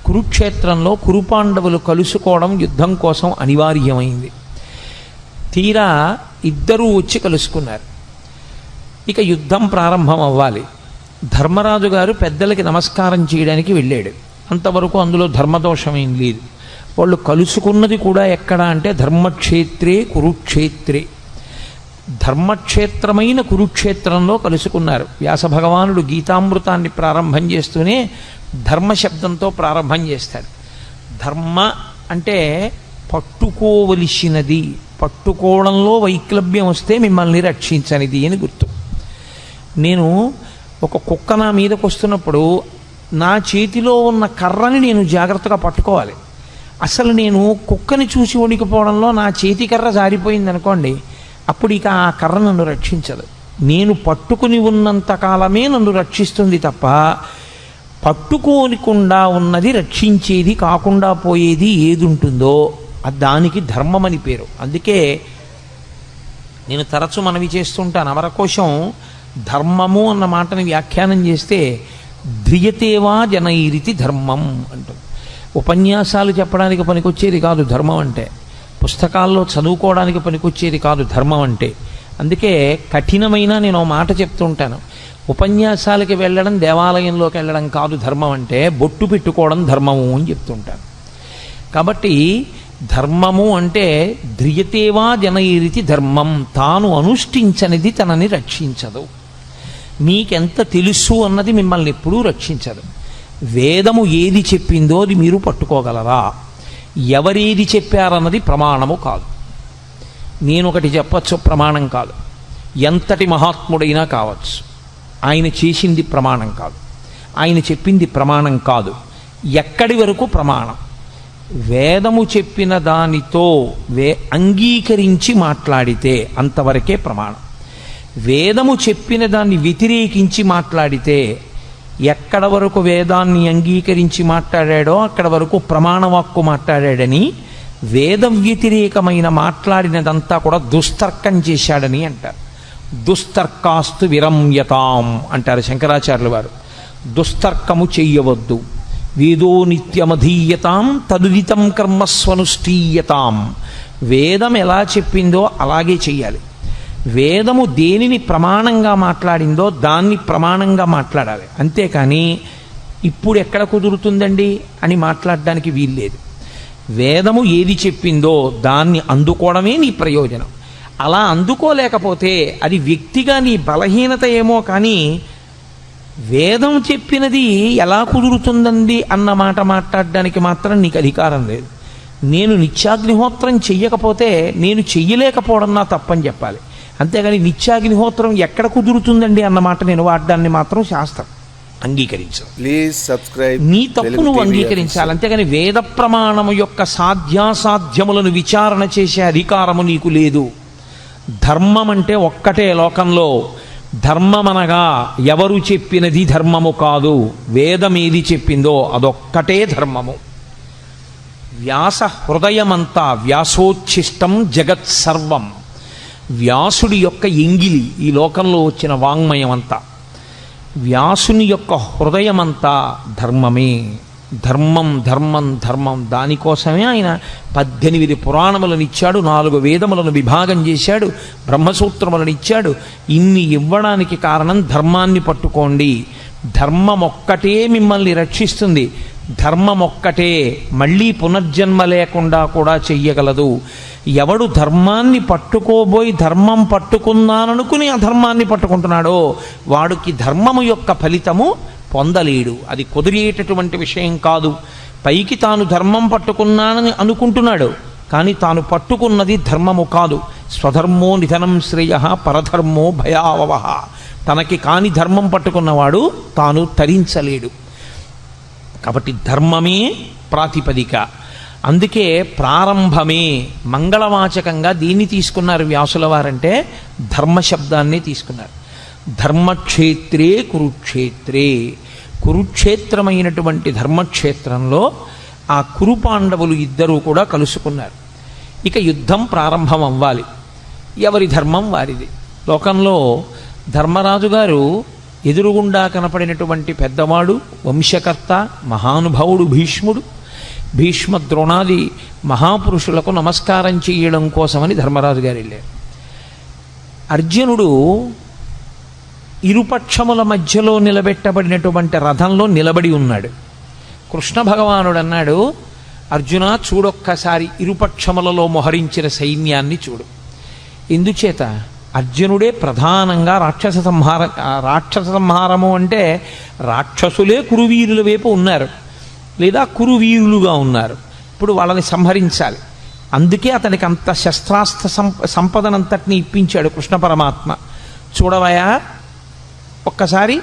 కురుక్షేత్రంలో కురుపాండవులు కలుసుకోవడం యుద్ధం కోసం అనివార్యమైంది. తీరా ఇద్దరూ వచ్చి కలుసుకున్నారు. ఇక యుద్ధం ప్రారంభం అవ్వాలి. ధర్మరాజు గారు పెద్దలకి నమస్కారం చేయడానికి వెళ్ళాడు. అంతవరకు అందులో ధర్మదోషం ఏం లేదు. వాళ్ళు కలుసుకున్నది కూడా ఎక్కడ అంటే ధర్మక్షేత్రే కురుక్షేత్రే, ధర్మక్షేత్రమైన కురుక్షేత్రంలో కలుసుకున్నారు. వ్యాస భగవానుడు గీతామృతాన్ని ప్రారంభం చేస్తూనే ధర్మశబ్దంతో ప్రారంభం చేస్తాడు. ధర్మ అంటే పట్టుకోవలసినది, పట్టుకోవడంలో వైక్లభ్యం వస్తే మిమ్మల్ని రక్షించనిది అని గుర్తు. నేను ఒక కుక్క నా మీదకు వస్తున్నప్పుడు నా చేతిలో ఉన్న కర్రని నేను జాగ్రత్తగా పట్టుకోవాలి. అసలు నేను కుక్కని చూసి వణికిపోవడంలో నా చేతి కర్ర జారిపోయింది అనుకోండి, అప్పుడు ఇక ఆ కర్ర నన్ను రక్షించదు. నేను పట్టుకుని ఉన్నంత కాలమే నన్ను రక్షిస్తుంది తప్ప పట్టుకోనికుండా ఉన్నది రక్షించేది కాకుండా పోయేది ఏది ఉంటుందో దానికి ధర్మం అని పేరు. అందుకే నేను తరచు మనవి చేస్తుంటాను, అమరకోశం ధర్మము అన్న మాటని వ్యాఖ్యానం చేస్తే ధ్రియతేవా జనైరితి ధర్మం అంటుంది. ఉపన్యాసాలు చెప్పడానికి పనికొచ్చేది కాదు ధర్మం అంటే, పుస్తకాల్లో చదువుకోవడానికి పనికొచ్చేది కాదు ధర్మం అంటే. అందుకే కఠినమైన నేను మాట చెప్తూ ఉంటాను, ఉపన్యాసాలకి వెళ్ళడం దేవాలయంలోకి వెళ్ళడం కాదు ధర్మం అంటే, బొట్టు పెట్టుకోవడం ధర్మము అని చెప్తుంటాను. కాబట్టి ధర్మము అంటే ధ్రియతేవా జనైరితి ధర్మం, తాను అనుష్ఠించనిది తనని రక్షించదు. మీకెంత తెలుసు అన్నది మిమ్మల్ని ఎప్పుడూ రక్షించదు. వేదము ఏది చెప్పిందో అది మీరు పట్టుకోగలరా? ఎవరేది చెప్పారన్నది ప్రమాణము కాదు. నేను ఒకటి చెప్పచ్చు, ప్రమాణం కాదు. ఎంతటి మహాత్ముడైనా కావచ్చు, ఆయన చేసింది ప్రమాణం కాదు, ఆయన చెప్పింది ప్రమాణం కాదు. ఎక్కడి వరకు ప్రమాణం? వేదము చెప్పిన దానితో అంగీకరించి మాట్లాడితే అంతవరకే ప్రమాణం. వేదము చెప్పిన దాన్ని వ్యతిరేకించి మాట్లాడితే, ఎక్కడ వరకు వేదాన్ని అంగీకరించి మాట్లాడాడో అక్కడ వరకు ప్రమాణవాక్కు మాట్లాడాడని, వేద వ్యతిరేకమైన మాట్లాడినదంతా కూడా దుస్తర్కం చేశాడని అంటారు. దుస్తర్కాస్తు విరమ్యతాం అంటారు శంకరాచార్యుల వారు. దుస్తర్కము చెయ్యవద్దు. వేదో నిత్యమధీయతాం తదుదితం కర్మస్వనుష్ఠీయతాం. వేదం ఎలా చెప్పిందో అలాగే చెయ్యాలి. వేదము దేనిని ప్రమాణంగా మాట్లాడిందో దాన్ని ప్రమాణంగా మాట్లాడాలి. అంతేకాని ఇప్పుడు ఎక్కడ కుదురుతుందండి అని మాట్లాడడానికి వీల్లేదు. వేదము ఏది చెప్పిందో దాన్ని అందుకోవడమే నీ ప్రయోజనం. అలా అందుకోలేకపోతే అది వ్యక్తిగా నీ బలహీనత ఏమో కానీ వేదం చెప్పినది ఎలా కుదురుతుందండి అన్న మాట మాట్లాడడానికి మాత్రం నీకు అధికారం లేదు. నేను నిత్యాగ్నిహోత్రం చెయ్యకపోతే నేను చెయ్యలేకపోవడం నా తప్పని చెప్పాలి. అంతేగాని నిత్యాగ్నిహోత్రం ఎక్కడ కుదురుతుందండి అన్నమాట నేను వాడడాన్ని మాత్రం శాస్త్రం అంగీకరించదు. Please subscribe. నీ తప్పు నువ్వు అంగీకరించాలి. అంతేగాని వేద ప్రమాణము యొక్క సాధ్యాసాధ్యములను విచారణ చేసే అధికారము నీకు లేదు. ధర్మం అంటే ఒక్కటే లోకంలో. ధర్మమనగా ఎవరు చెప్పినది ధర్మము కాదు, వేదం ఏది చెప్పిందో అదొక్కటే ధర్మము. వ్యాస హృదయమంతా వ్యాసోచ్ఛిష్టం జగత్ సర్వం. వ్యాసుడి యొక్క ఎంగిలి ఈ లోకంలో వచ్చిన వాంగ్మయం అంతా, వ్యాసుని యొక్క హృదయమంతా ధర్మమే. ధర్మం ధర్మం ధర్మం. దానికోసమే ఆయన 18 పురాణములను ఇచ్చాడు, 4 వేదములను విభాగం చేశాడు, బ్రహ్మసూత్రములను ఇచ్చాడు. ఇన్ని ఇవ్వడానికి కారణం ధర్మాన్ని పట్టుకోండి. ధర్మం ఒక్కటే మిమ్మల్ని రక్షిస్తుంది. ధర్మం ఒక్కటే మళ్ళీ పునర్జన్మ లేకుండా కూడా చెయ్యగలదు. ఎవడు ధర్మాన్ని పట్టుకోబోయి ధర్మం పట్టుకున్నాననుకుని అధర్మాన్ని పట్టుకుంటున్నాడో వాడికి ధర్మము యొక్క ఫలితము పొందలేడు. అది కుదిరేటటువంటి విషయం కాదు. పైకి తాను ధర్మం పట్టుకున్నానని అనుకుంటున్నాడు, కానీ తాను పట్టుకున్నది ధర్మము కాదు. స్వధర్మో నిధనం శ్రేయ పరధర్మో భయావహ. తనకి కాని ధర్మం పట్టుకున్నవాడు తాను తరించలేడు. కాబట్టి ధర్మమే ప్రాతిపదిక. అందుకే ప్రారంభమే మంగళవాచకంగా దీన్ని తీసుకున్నారు వ్యాసుల వారంటే ధర్మశబ్దాన్ని తీసుకున్నారు. ధర్మక్షేత్రే కురుక్షేత్రే, కురుక్షేత్రమైనటువంటి ధర్మక్షేత్రంలో ఆ కురుపాండవులు ఇద్దరూ కూడా కలుసుకున్నారు. ఇక యుద్ధం ప్రారంభం అవ్వాలి. ఎవరి ధర్మం వారిది. లోకంలో ధర్మరాజు గారు ఎదురుగుండా కనపడినటువంటి పెద్దవాడు, వంశకర్త, మహానుభావుడు భీష్ముడు. భీష్మ ద్రోణాది మహాపురుషులకు నమస్కారం చేయడం కోసమని ధర్మరాజు గారు వెళ్ళారు. అర్జునుడు ఇరుపక్షముల మధ్యలో నిలబెట్టబడినటువంటి రథంలో నిలబడి ఉన్నాడు. కృష్ణ భగవానుడు అన్నాడు, అర్జున చూడొక్కసారి ఇరుపక్షములలో మొహరించిన సైన్యాన్ని చూడు. ఎందుచేత అర్జునుడే ప్రధానంగా రాక్షస సంహారము అంటే రాక్షసులే కురువీరుల వైపు ఉన్నారు, లేదా కురువీరులుగా ఉన్నారు. ఇప్పుడు వాళ్ళని సంహరించాలి. అందుకే అతనికి అంత శస్త్రాస్త్ర సంపదనంతటిని ఇప్పించాడు కృష్ణ పరమాత్మ. చూడవయా, ఒక్కసారి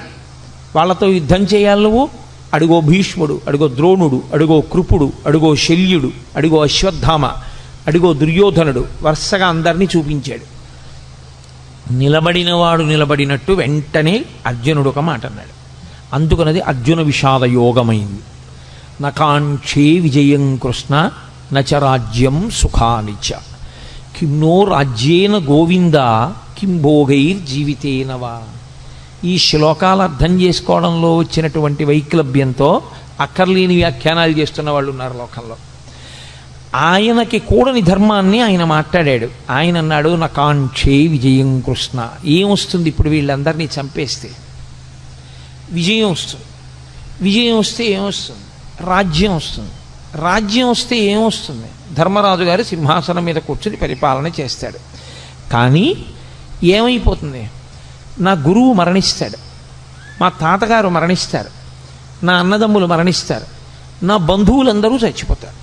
వాళ్ళతో యుద్ధం చేయాలి నువ్వు. అడుగో భీష్ముడు, అడుగో ద్రోణుడు, అడుగో కృపుడు, అడుగో శల్యుడు, అడుగో అశ్వత్థామ, అడుగో దుర్యోధనుడు, వరుసగా అందరినీ చూపించాడు. నిలబడినవాడు నిలబడినట్టు వెంటనే అర్జునుడు ఒక మాట అన్నాడు. అందుకనది అర్జున విషాద యోగమైంది. నకాంక్షే విజయం కృష్ణ నచ రాజ్యం సుఖానిచ కిన్నో రాజ్యేన గోవింద కిం భోగైర్జీవితేనవా. ఈ శ్లోకాలు అర్థం చేసుకోవడంలో వచ్చినటువంటి వైక్లభ్యంతో అక్కర్లేని వ్యాఖ్యానాలు చేస్తున్న వాళ్ళు ఉన్నారు లోకంలో. ఆయనకి కూడని ధర్మాన్ని ఆయన మాట్లాడాడు. ఆయన అన్నాడు, నకాంక్షే విజయం కృష్ణ. ఏమొస్తుంది ఇప్పుడు వీళ్ళందరినీ చంపేస్తే? విజయం వస్తుంది. విజయం వస్తే ఏమొస్తుంది? రాజ్యం వస్తుంది. రాజ్యం వస్తే ఏమొస్తుంది? ధర్మరాజు గారు సింహాసనం మీద కూర్చొని పరిపాలన చేస్తాడు. కానీ ఏమైపోతుంది? నా గురువు మరణిస్తాడు, మా తాతగారు మరణిస్తారు, నా అన్నదమ్ములు మరణిస్తారు, నా బంధువులందరూ చచ్చిపోతారు.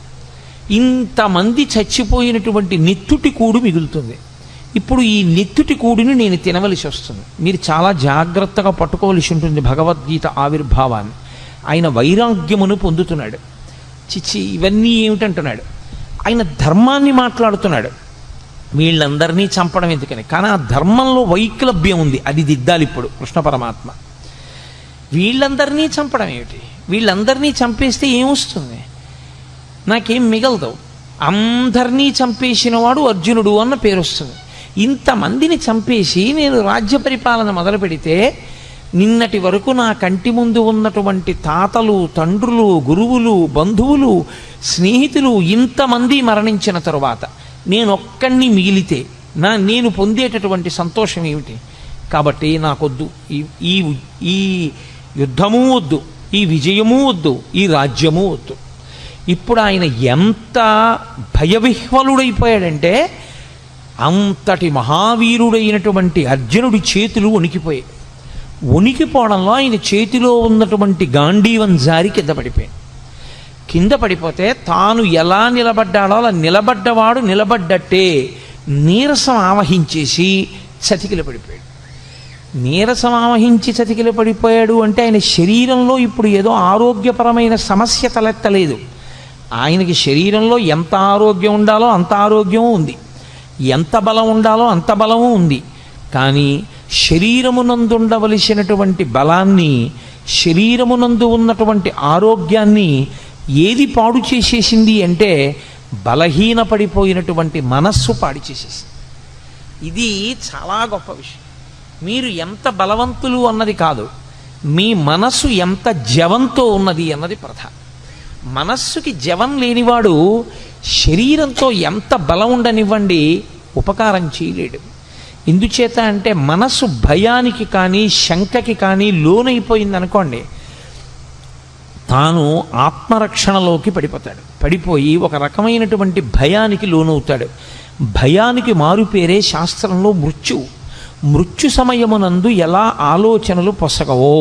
ఇంతమంది చచ్చిపోయినటువంటి నెత్తుటి కూడు మిగులుతుంది. ఇప్పుడు ఈ నెత్తుటి కూడిని నేను తినవలసి వస్తుంది. మీరు చాలా జాగ్రత్తగా పట్టుకోవలసి ఉంటుంది భగవద్గీత ఆవిర్భావాన్ని. ఆయన వైరాగ్యమును పొందుతున్నాడు. చిచ్చి ఇవన్నీ ఏమిటంటున్నాడు? ఆయన ధర్మాన్ని మాట్లాడుతున్నాడు. వీళ్ళందరినీ చంపడం ఎందుకని? కానీ ఆ ధర్మంలో వైక్లభ్యం ఉంది, అది దిద్దాలి ఇప్పుడు కృష్ణ పరమాత్మ. వీళ్ళందరినీ చంపడం ఏమిటి? వీళ్ళందరినీ చంపేస్తే ఏమొస్తుంది? నాకేం మిగలదు. అందరినీ చంపేసినవాడు అర్జునుడు అన్న పేరు వస్తుంది. ఇంతమందిని చంపేసి నేను రాజ్య పరిపాలన మొదలు పెడితే నిన్నటి వరకు నా కంటి ముందు ఉన్నటువంటి తాతలు, తండ్రులు, గురువులు, బంధువులు, స్నేహితులు ఇంతమంది మరణించిన తరువాత నేను ఒక్కడిని మిగిలితే నేను పొందేటటువంటి సంతోషం ఏమిటి? కాబట్టి నాకొద్దు ఈ ఈ యుద్ధము వద్దు, ఈ విజయము వద్దు, ఈ రాజ్యము వద్దు. ఇప్పుడు ఆయన ఎంత భయవిహ్వలుడైపోయాడంటే అంతటి మహావీరుడైనటువంటి అర్జునుడి చేతులు వణికిపోయాయి. వణికిపోవడంలో ఆయన చేతిలో ఉన్నటువంటి గాంధీవం జారి కింద పడిపోయాడు. కింద పడిపోతే తాను ఎలా నిలబడ్డాడో అలా నిలబడ్డవాడు నిలబడ్డట్టే నీరసం ఆవహించేసి చతికిల పడిపోయాడు. నీరసం ఆవహించి చతికిల పడిపోయాడు అంటే ఆయన శరీరంలో ఇప్పుడు ఏదో ఆరోగ్యపరమైన సమస్య తలెత్తలేదు. ఆయనకి శరీరంలో ఎంత ఆరోగ్యం ఉండాలో అంత ఆరోగ్యం ఉంది, ఎంత బలం ఉండాలో అంత బలము ఉంది. కానీ శరీరమునందు ఉండవలసినటువంటి బలాన్ని, శరీరమునందు ఉన్నటువంటి ఆరోగ్యాన్ని ఏది పాడు చేసేసింది అంటే బలహీనపడిపోయినటువంటి మనస్సు పాడు చేసేసింది. ఇది చాలా గొప్ప విషయం. మీరు ఎంత బలవంతులు అన్నది కాదు, మీ మనస్సు ఎంత జవంతో ఉన్నది అన్నది ప్రధానం. మనస్సుకి జవం లేనివాడు శరీరంతో ఎంత బలం ఉండనివ్వండి ఉపకారం చేయలేడు. ఎందుచేత అంటే మనస్సు భయానికి కానీ శంకకి కానీ లోనైపోయింది అనుకోండి, తాను ఆత్మరక్షణలోకి పడిపోతాడు. పడిపోయి ఒక రకమైనటువంటి భయానికి లోనవుతాడు. భయానికి మారుపేరే శాస్త్రంలో మృత్యు సమయమునందు ఎలా ఆలోచనలు పొసగవో,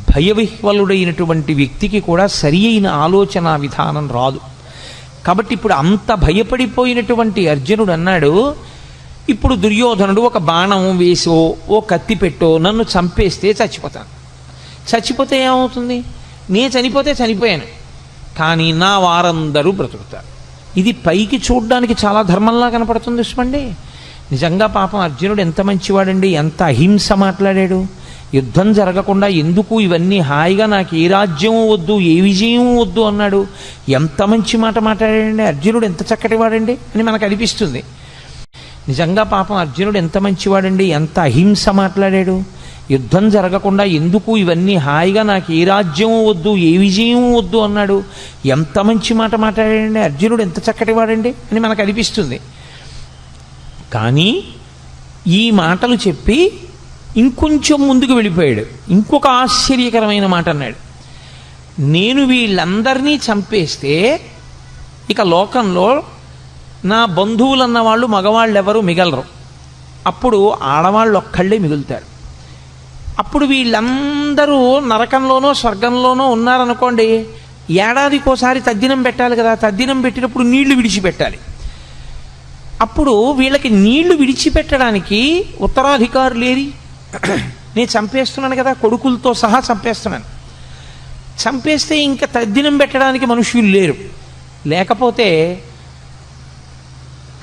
భయవిహ్వలుడైనటువంటి వ్యక్తికి కూడా సరి అయిన ఆలోచన విధానం రాదు. కాబట్టి ఇప్పుడు అంత భయపడిపోయినటువంటి అర్జునుడు అన్నాడు, ఇప్పుడు దుర్యోధనుడు ఒక బాణం వేసో ఓ కత్తి పెట్టో నన్ను చంపేస్తే చచ్చిపోతాను. చచ్చిపోతే ఏమవుతుంది? నేను చనిపోతే చనిపోయాను, కానీ నా వారందరూ బ్రతుకుతారు. ఇది పైకి చూడ్డానికి చాలా ధర్మంలా కనపడుతుంది చూసుకోండి. నిజంగా పాపం అర్జునుడు ఎంత మంచివాడండి, ఎంత అహింస మాట్లాడాడు. యుద్ధం జరగకుండా ఎందుకు ఇవన్నీ, హాయిగా నాకు ఏ రాజ్యం వద్దు, ఏ విజయం వద్దు అన్నాడు. ఎంత మంచి మాట మాట్లాడాడండి అర్జునుడు, ఎంత చక్కటి వాడండి అని మనకు అనిపిస్తుంది. నిజంగా పాపం అర్జునుడు ఎంత మంచివాడండి, ఎంత అహింస మాట్లాడాడు. యుద్ధం జరగకుండా ఎందుకు ఇవన్నీ, హాయిగా నాకు ఏ రాజ్యం వద్దు, ఏ విజయం వద్దు అన్నాడు. ఎంత మంచి మాట మాట్లాడాడండి అర్జునుడు, ఎంత చక్కటి వాడండి అని మనకు అనిపిస్తుంది. కానీ ఈ మాటలు చెప్పి ఇంకొంచెం ముందుకు వెళ్ళిపోయాడు. ఇంకొక ఆశ్చర్యకరమైన మాట అన్నాడు, నేను వీళ్ళందరినీ చంపేస్తే ఇక లోకంలో నా బంధువులన్న వాళ్ళు మగవాళ్ళు ఎవరు మిగలరు, అప్పుడు ఆడవాళ్ళు ఒక్కళ్ళే మిగులుతారు. అప్పుడు వీళ్ళందరూ నరకంలోనో స్వర్గంలోనో ఉన్నారనుకోండి, ఏడాదికోసారి తద్దినం పెట్టాలి కదా, తద్దినం పెట్టినప్పుడు నీళ్లు విడిచిపెట్టాలి. అప్పుడు వీళ్ళకి నీళ్లు విడిచిపెట్టడానికి ఉత్తరాధికారులు లేరి, నేను చంపేస్తున్నాను కదా, కొడుకులతో సహా చంపేస్తున్నాను. చంపేస్తే ఇంకా తద్దినం పెట్టడానికి మనుషులు లేరు. లేకపోతే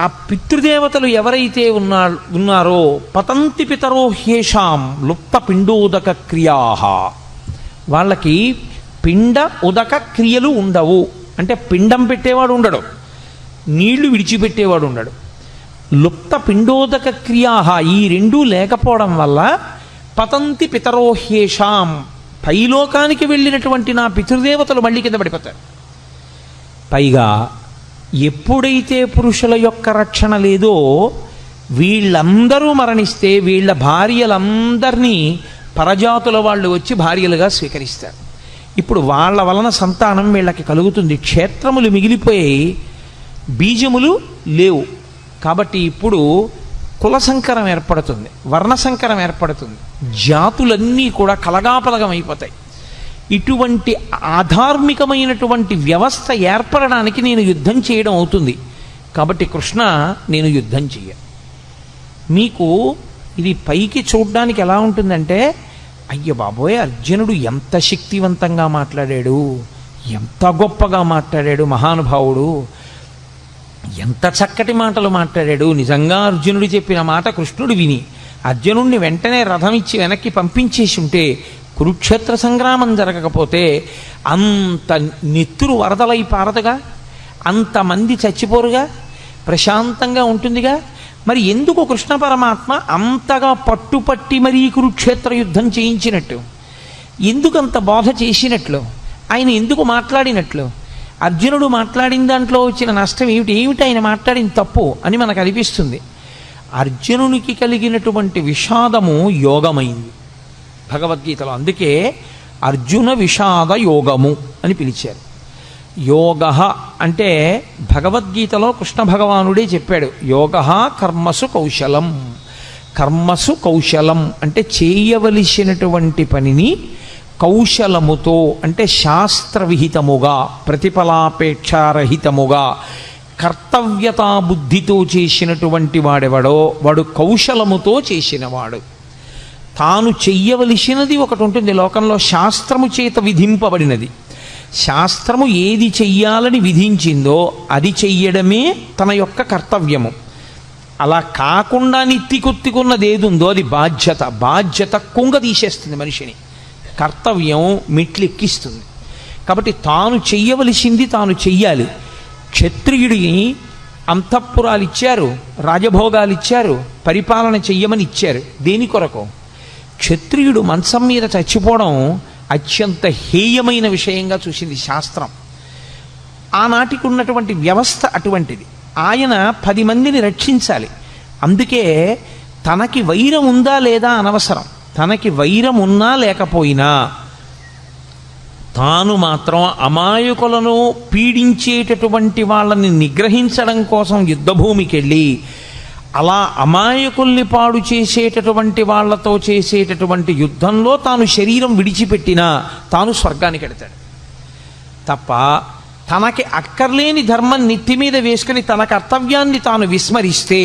ఆ పితృదేవతలు ఎవరైతే ఉన్నారో పతంతి పితరో హ్యేషాం లుప్త పిండోదక క్రియా, వాళ్ళకి పిండ ఉదక క్రియలు ఉండవు. అంటే పిండం పెట్టేవాడు ఉండడు, నీళ్లు విడిచిపెట్టేవాడు ఉండడు. లుప్త పిండోదక క్రియా, ఈ రెండూ లేకపోవడం వల్ల పతంతి పితరో హ్యేషాం, పైలోకానికి వెళ్ళినటువంటి నా పితృదేవతలు మళ్ళీ కింద పడిపోతారు. పైగా ఎప్పుడైతే పురుషుల యొక్క రక్షణ లేదో వీళ్ళందరూ మరణిస్తే వీళ్ళ భార్యలందరినీ పరజాతుల వాళ్ళు వచ్చి భార్యలుగా స్వీకరిస్తారు. ఇప్పుడు వాళ్ళ వలన సంతానం వీళ్ళకి కలుగుతుంది. క్షేత్రములు మిగిలిపోయి బీజములు లేవు. కాబట్టి ఇప్పుడు కుల సంకరం ఏర్పడుతుంది, వర్ణ సంకరం ఏర్పడుతుంది, జాతులన్నీ కూడా కలగాపలగం అయిపోతాయి. ఇటువంటి ఆధార్మికమైనటువంటి వ్యవస్థ ఏర్పడడానికి నేను యుద్ధం చేయడం అవుతుంది. కాబట్టి కృష్ణ, నేను యుద్ధం చెయ్య. మీకు ఇది పైకి చూడ్డానికి ఎలా ఉంటుందంటే, అయ్య బాబోయ్ అర్జునుడు ఎంత శక్తివంతంగా మాట్లాడాడు, ఎంత గొప్పగా మాట్లాడాడు మహానుభావుడు, ఎంత చక్కటి మాటలు మాట్లాడాడు. నిజంగా అర్జునుడు చెప్పిన మాట కృష్ణుడు విని అర్జునుడిని వెంటనే రథం ఇచ్చి వెనక్కి పంపించేసి ఉంటే కురుక్షేత్ర సంగ్రామం జరగకపోతే అంత నెత్తురు వరదలై పారదుగా, అంతమంది చచ్చిపోరుగా, ప్రశాంతంగా ఉంటుందిగా. మరి ఎందుకు కృష్ణ పరమాత్మ అంతగా పట్టుపట్టి మరీ కురుక్షేత్ర యుద్ధం చేయించినట్టు, ఎందుకంత బోధ చేసినట్లు, ఆయన ఎందుకు మాట్లాడినట్లు? అర్జునుడు మాట్లాడిన దాంట్లో వచ్చిన నష్టం ఏమిటి ఆయన మాట్లాడిన తప్పు అని మనకు అనిపిస్తుంది. అర్జునునికి కలిగినటువంటి విషాదము యోగమైంది భగవద్గీతలో. అందుకే అర్జున విషాద యోగము అని పిలిచారు. యోగ అంటే భగవద్గీతలో కృష్ణ భగవానుడే చెప్పాడు, యోగ కర్మసు కౌశలం. కర్మసు కౌశలం అంటే చేయవలసినటువంటి పనిని కౌశలముతో, అంటే శాస్త్రవిహితముగా, ప్రతిఫలాపేక్షారహితముగా, కర్తవ్యతా బుద్ధితో చేసినటువంటి వాడెవడో వాడు కౌశలముతో చేసినవాడు. తాను చెయ్యవలసినది ఒకటి ఉంటుంది లోకంలో, శాస్త్రము చేత విధింపబడినది. శాస్త్రము ఏది చెయ్యాలని విధించిందో అది చెయ్యడమే తన యొక్క కర్తవ్యము. అలా కాకుండా నెత్తికొత్తుకున్నది ఏదుందో అది బాధ్యత. బాధ్యత కుంగ తీసేస్తుంది మనిషిని, కర్తవ్యం మెట్లెక్కిస్తుంది. కాబట్టి తాను చెయ్యవలసింది తాను చెయ్యాలి. క్షత్రియుడిని అంతఃపురాలు ఇచ్చారు, రాజభోగాలు ఇచ్చారు, పరిపాలన చెయ్యమని ఇచ్చారు. దేని కొరకు? క్షత్రియుడు మంచం మీద చచ్చిపోవడం అత్యంత హేయమైన విషయంగా చూసింది శాస్త్రం. ఆనాటికి ఉన్నటువంటి వ్యవస్థ అటువంటిది. ఆయన 10 మందిని రక్షించాలి. అందుకే తనకి వైరం ఉందా లేదా అనవసరం, తనకి వైరం ఉన్నా లేకపోయినా తాను మాత్రం అమాయకులను పీడించేటటువంటి వాళ్ళని నిగ్రహించడం కోసం యుద్ధభూమికి వెళ్ళి అలా అమాయకుల్ని పాడు చేసేటటువంటి వాళ్లతో చేసేటటువంటి యుద్ధంలో తాను శరీరం విడిచిపెట్టినా తాను స్వర్గానికి వెడతాడు తప్ప తనకి అక్కర్లేని ధర్మం నెత్తి మీద వేసుకుని తన కర్తవ్యాన్ని తాను విస్మరిస్తే,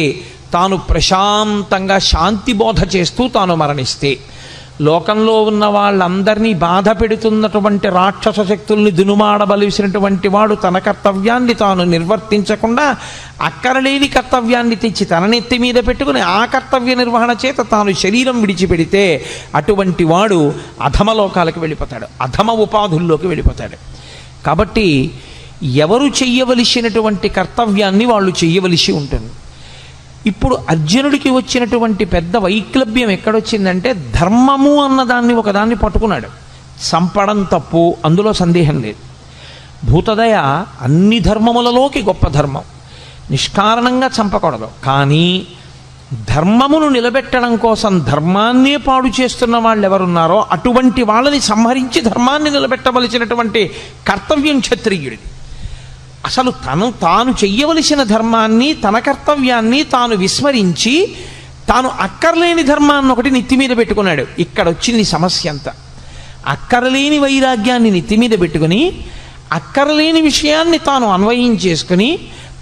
తాను ప్రశాంతంగా శాంతి బోధ చేస్తూ తాను మరణిస్తే, లోకంలో ఉన్న వాళ్ళందరినీ బాధ పెడుతున్నటువంటి రాక్షస శక్తుల్ని దునుమాడబలిసినటువంటి వాడు తన కర్తవ్యాన్ని తాను నిర్వర్తించకుండా అక్కరలేని కర్తవ్యాన్ని తెచ్చి తన నెత్తి మీద పెట్టుకుని ఆ కర్తవ్య నిర్వహణ చేత తాను శరీరం విడిచిపెడితే అటువంటి వాడు అధమలోకాలకు వెళ్ళిపోతాడు, అధమ ఉపాధుల్లోకి వెళ్ళిపోతాడు. కాబట్టి ఎవరు చెయ్యవలసినటువంటి కర్తవ్యాన్ని వాళ్ళు చెయ్యవలసి ఉంటుంది. ఇప్పుడు అర్జునుడికి వచ్చినటువంటి పెద్ద వైక్లభ్యం ఎక్కడొచ్చిందంటే, ధర్మము అన్నదాన్ని ఒకదాన్ని పట్టుకున్నాడు. చంపడం తప్పు, అందులో సందేహం లేదు. భూతదయ అన్ని ధర్మములలోకి గొప్ప ధర్మం, నిష్కారణంగా చంపకూడదు. కానీ ధర్మమును నిలబెట్టడం కోసం ధర్మాన్నే పాడు చేస్తున్న వాళ్ళు ఎవరున్నారో అటువంటి వాళ్ళని సంహరించి ధర్మాన్ని నిలబెట్టవలసినటువంటి కర్తవ్యం క్షత్రియుడిది. అసలు తాను చెయ్యవలసిన ధర్మాన్ని, తన కర్తవ్యాన్ని తాను విస్మరించి తాను అక్కర్లేని ధర్మాన్ని ఒకటి నెత్తి మీద పెట్టుకున్నాడు. ఇక్కడ వచ్చింది సమస్య అంతా. అక్కరలేని వైరాగ్యాన్ని నెత్తి మీద పెట్టుకుని అక్కరలేని విషయాన్ని తాను అన్వయం చేసుకుని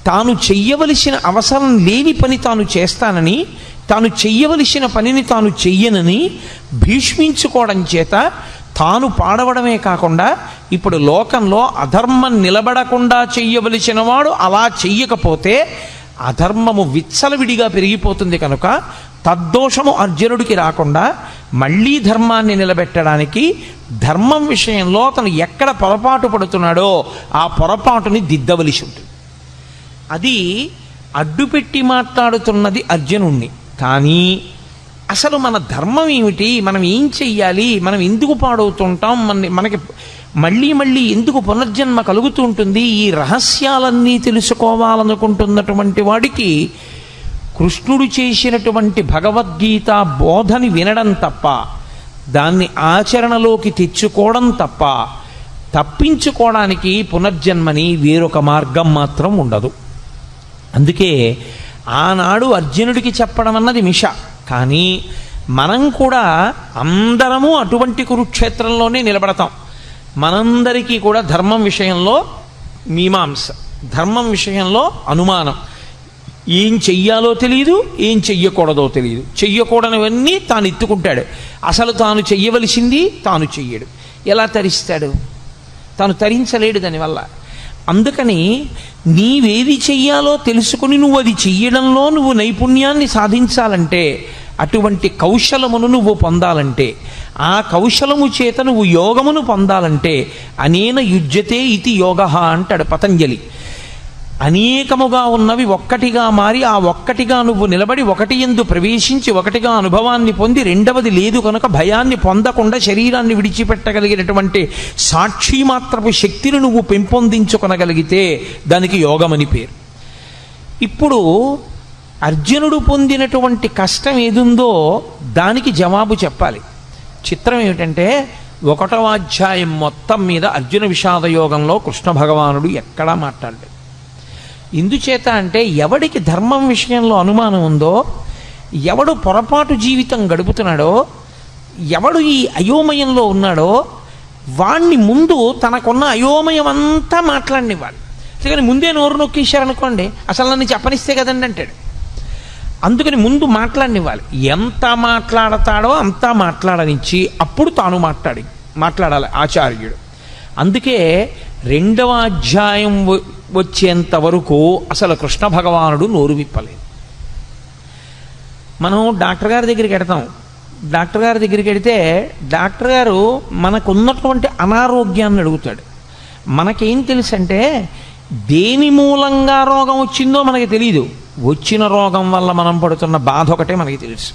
తాను చెయ్యవలసిన అవసరం లేని పని తాను చేస్తానని, తాను చెయ్యవలసిన పనిని తాను చెయ్యనని భీష్మించుకోవడం చేత తాను పాడవడమే కాకుండా ఇప్పుడు లోకంలో అధర్మం నిలబడకుండా చెయ్యవలసిన వాడు అలా చెయ్యకపోతే అధర్మము విచ్చలవిడిగా పెరిగిపోతుంది. కనుక తద్దోషము అర్జునుడికి రాకుండా మళ్ళీ ధర్మాన్ని నిలబెట్టడానికి ధర్మం విషయంలో అతను ఎక్కడ పొరపాటు పడుతున్నాడో ఆ పొరపాటుని దిద్దవలసి ఉంటుంది. అది అడ్డుపెట్టి మాట్లాడుతున్నది అర్జునుణ్ణి. కానీ అసలు మన ధర్మం ఏమిటి, మనం ఏం చెయ్యాలి, మనం ఎందుకు పాడవుతుంటాం, మనకి మళ్ళీ మళ్ళీ ఎందుకు పునర్జన్మ కలుగుతూ ఉంటుంది, ఈ రహస్యాలన్నీ తెలుసుకోవాలనుకుంటున్నటువంటి వాడికి కృష్ణుడు చేసినటువంటి భగవద్గీత బోధని వినడం తప్ప, దాన్ని ఆచరణలోకి తెచ్చుకోవడం తప్ప తప్పించుకోవడానికి పునర్జన్మని వేరొక మార్గం మాత్రం ఉండదు. అందుకే ఆనాడు అర్జునుడికి చెప్పడం అన్నది మిష. కానీ మనం కూడా అందరము అటువంటి కురుక్షేత్రంలోనే నిలబడతాం. మనందరికీ కూడా ధర్మం విషయంలో మీమాంస, ధర్మం విషయంలో అనుమానం, ఏం చెయ్యాలో తెలియదు, ఏం చెయ్యకూడదో తెలియదు. చెయ్యకూడనివన్నీ తాను ఎత్తుకుంటాడు, అసలు తాను చెయ్యవలసింది తాను చెయ్యడు. ఎలా తరిస్తాడు? తాను తరించలేడు దానివల్ల. అందుకని నీవేది చెయ్యాలో తెలుసుకుని నువ్వు అది చెయ్యడంలో నువ్వు నైపుణ్యాన్ని సాధించాలంటే, అటువంటి కౌశలమును నువ్వు పొందాలంటే, ఆ కౌశలము చేత నువ్వు యోగమును పొందాలంటే అనేన యుజ్యతే ఇది యోగ అంటాడు పతంజలి. అనేకముగా ఉన్నవి ఒక్కటిగా మారి ఆ ఒక్కటిగా నువ్వు నిలబడి ఒకటి యందు ప్రవేశించి ఒకటిగా అనుభవాన్ని పొంది రెండవది లేదు కనుక భయాన్ని పొందకుండా శరీరాన్ని విడిచిపెట్టగలిగినటువంటి సాక్షి మాత్రపు శక్తిని నువ్వు పెంపొందించుకొనగలిగితే దానికి యోగమని పేరు. ఇప్పుడు అర్జునుడు పొందినటువంటి కష్టం ఏదుందో దానికి జవాబు చెప్పాలి. చిత్రం ఏమిటంటే 1వ అధ్యాయం మొత్తం మీద అర్జున విషాద యోగంలో కృష్ణ భగవానుడు ఎక్కడా మాట్లాడలేదు. ఎందుచేత అంటే ఎవడికి ధర్మం విషయంలో అనుమానం ఉందో, ఎవడు పొరపాటు జీవితం గడుపుతున్నాడో, ఎవడు ఈ అయోమయంలో ఉన్నాడో వాణ్ణి ముందు తనకున్న అయోమయం అంతా మాట్లాడినివ్వాలి. అందుకని ముందే నోరు నొక్కేశారనుకోండి, అసలు నన్ను చెప్పనిస్తే కదండి అంటాడు. అందుకని ముందు మాట్లాడినివ్వాలి. ఎంత మాట్లాడతాడో అంతా మాట్లాడనిచ్చి అప్పుడు తాను మాట్లాడాలి ఆచార్యుడు. అందుకే 2వ అధ్యాయం వచ్చేంత వరకు అసలు కృష్ణ భగవానుడు నోరు విప్పలేదు. మనం డాక్టర్ గారి దగ్గరికి వెడతాం. డాక్టర్ గారి దగ్గరికి వెడితే డాక్టర్ గారు మనకున్నటువంటి అనారోగ్యాన్ని అడుగుతాడు. మనకేం తెలుసు అంటే దేని మూలంగా రోగం వచ్చిందో మనకి తెలియదు, వచ్చిన రోగం వల్ల మనం పడుతున్న బాధ ఒకటే మనకి తెలుసు.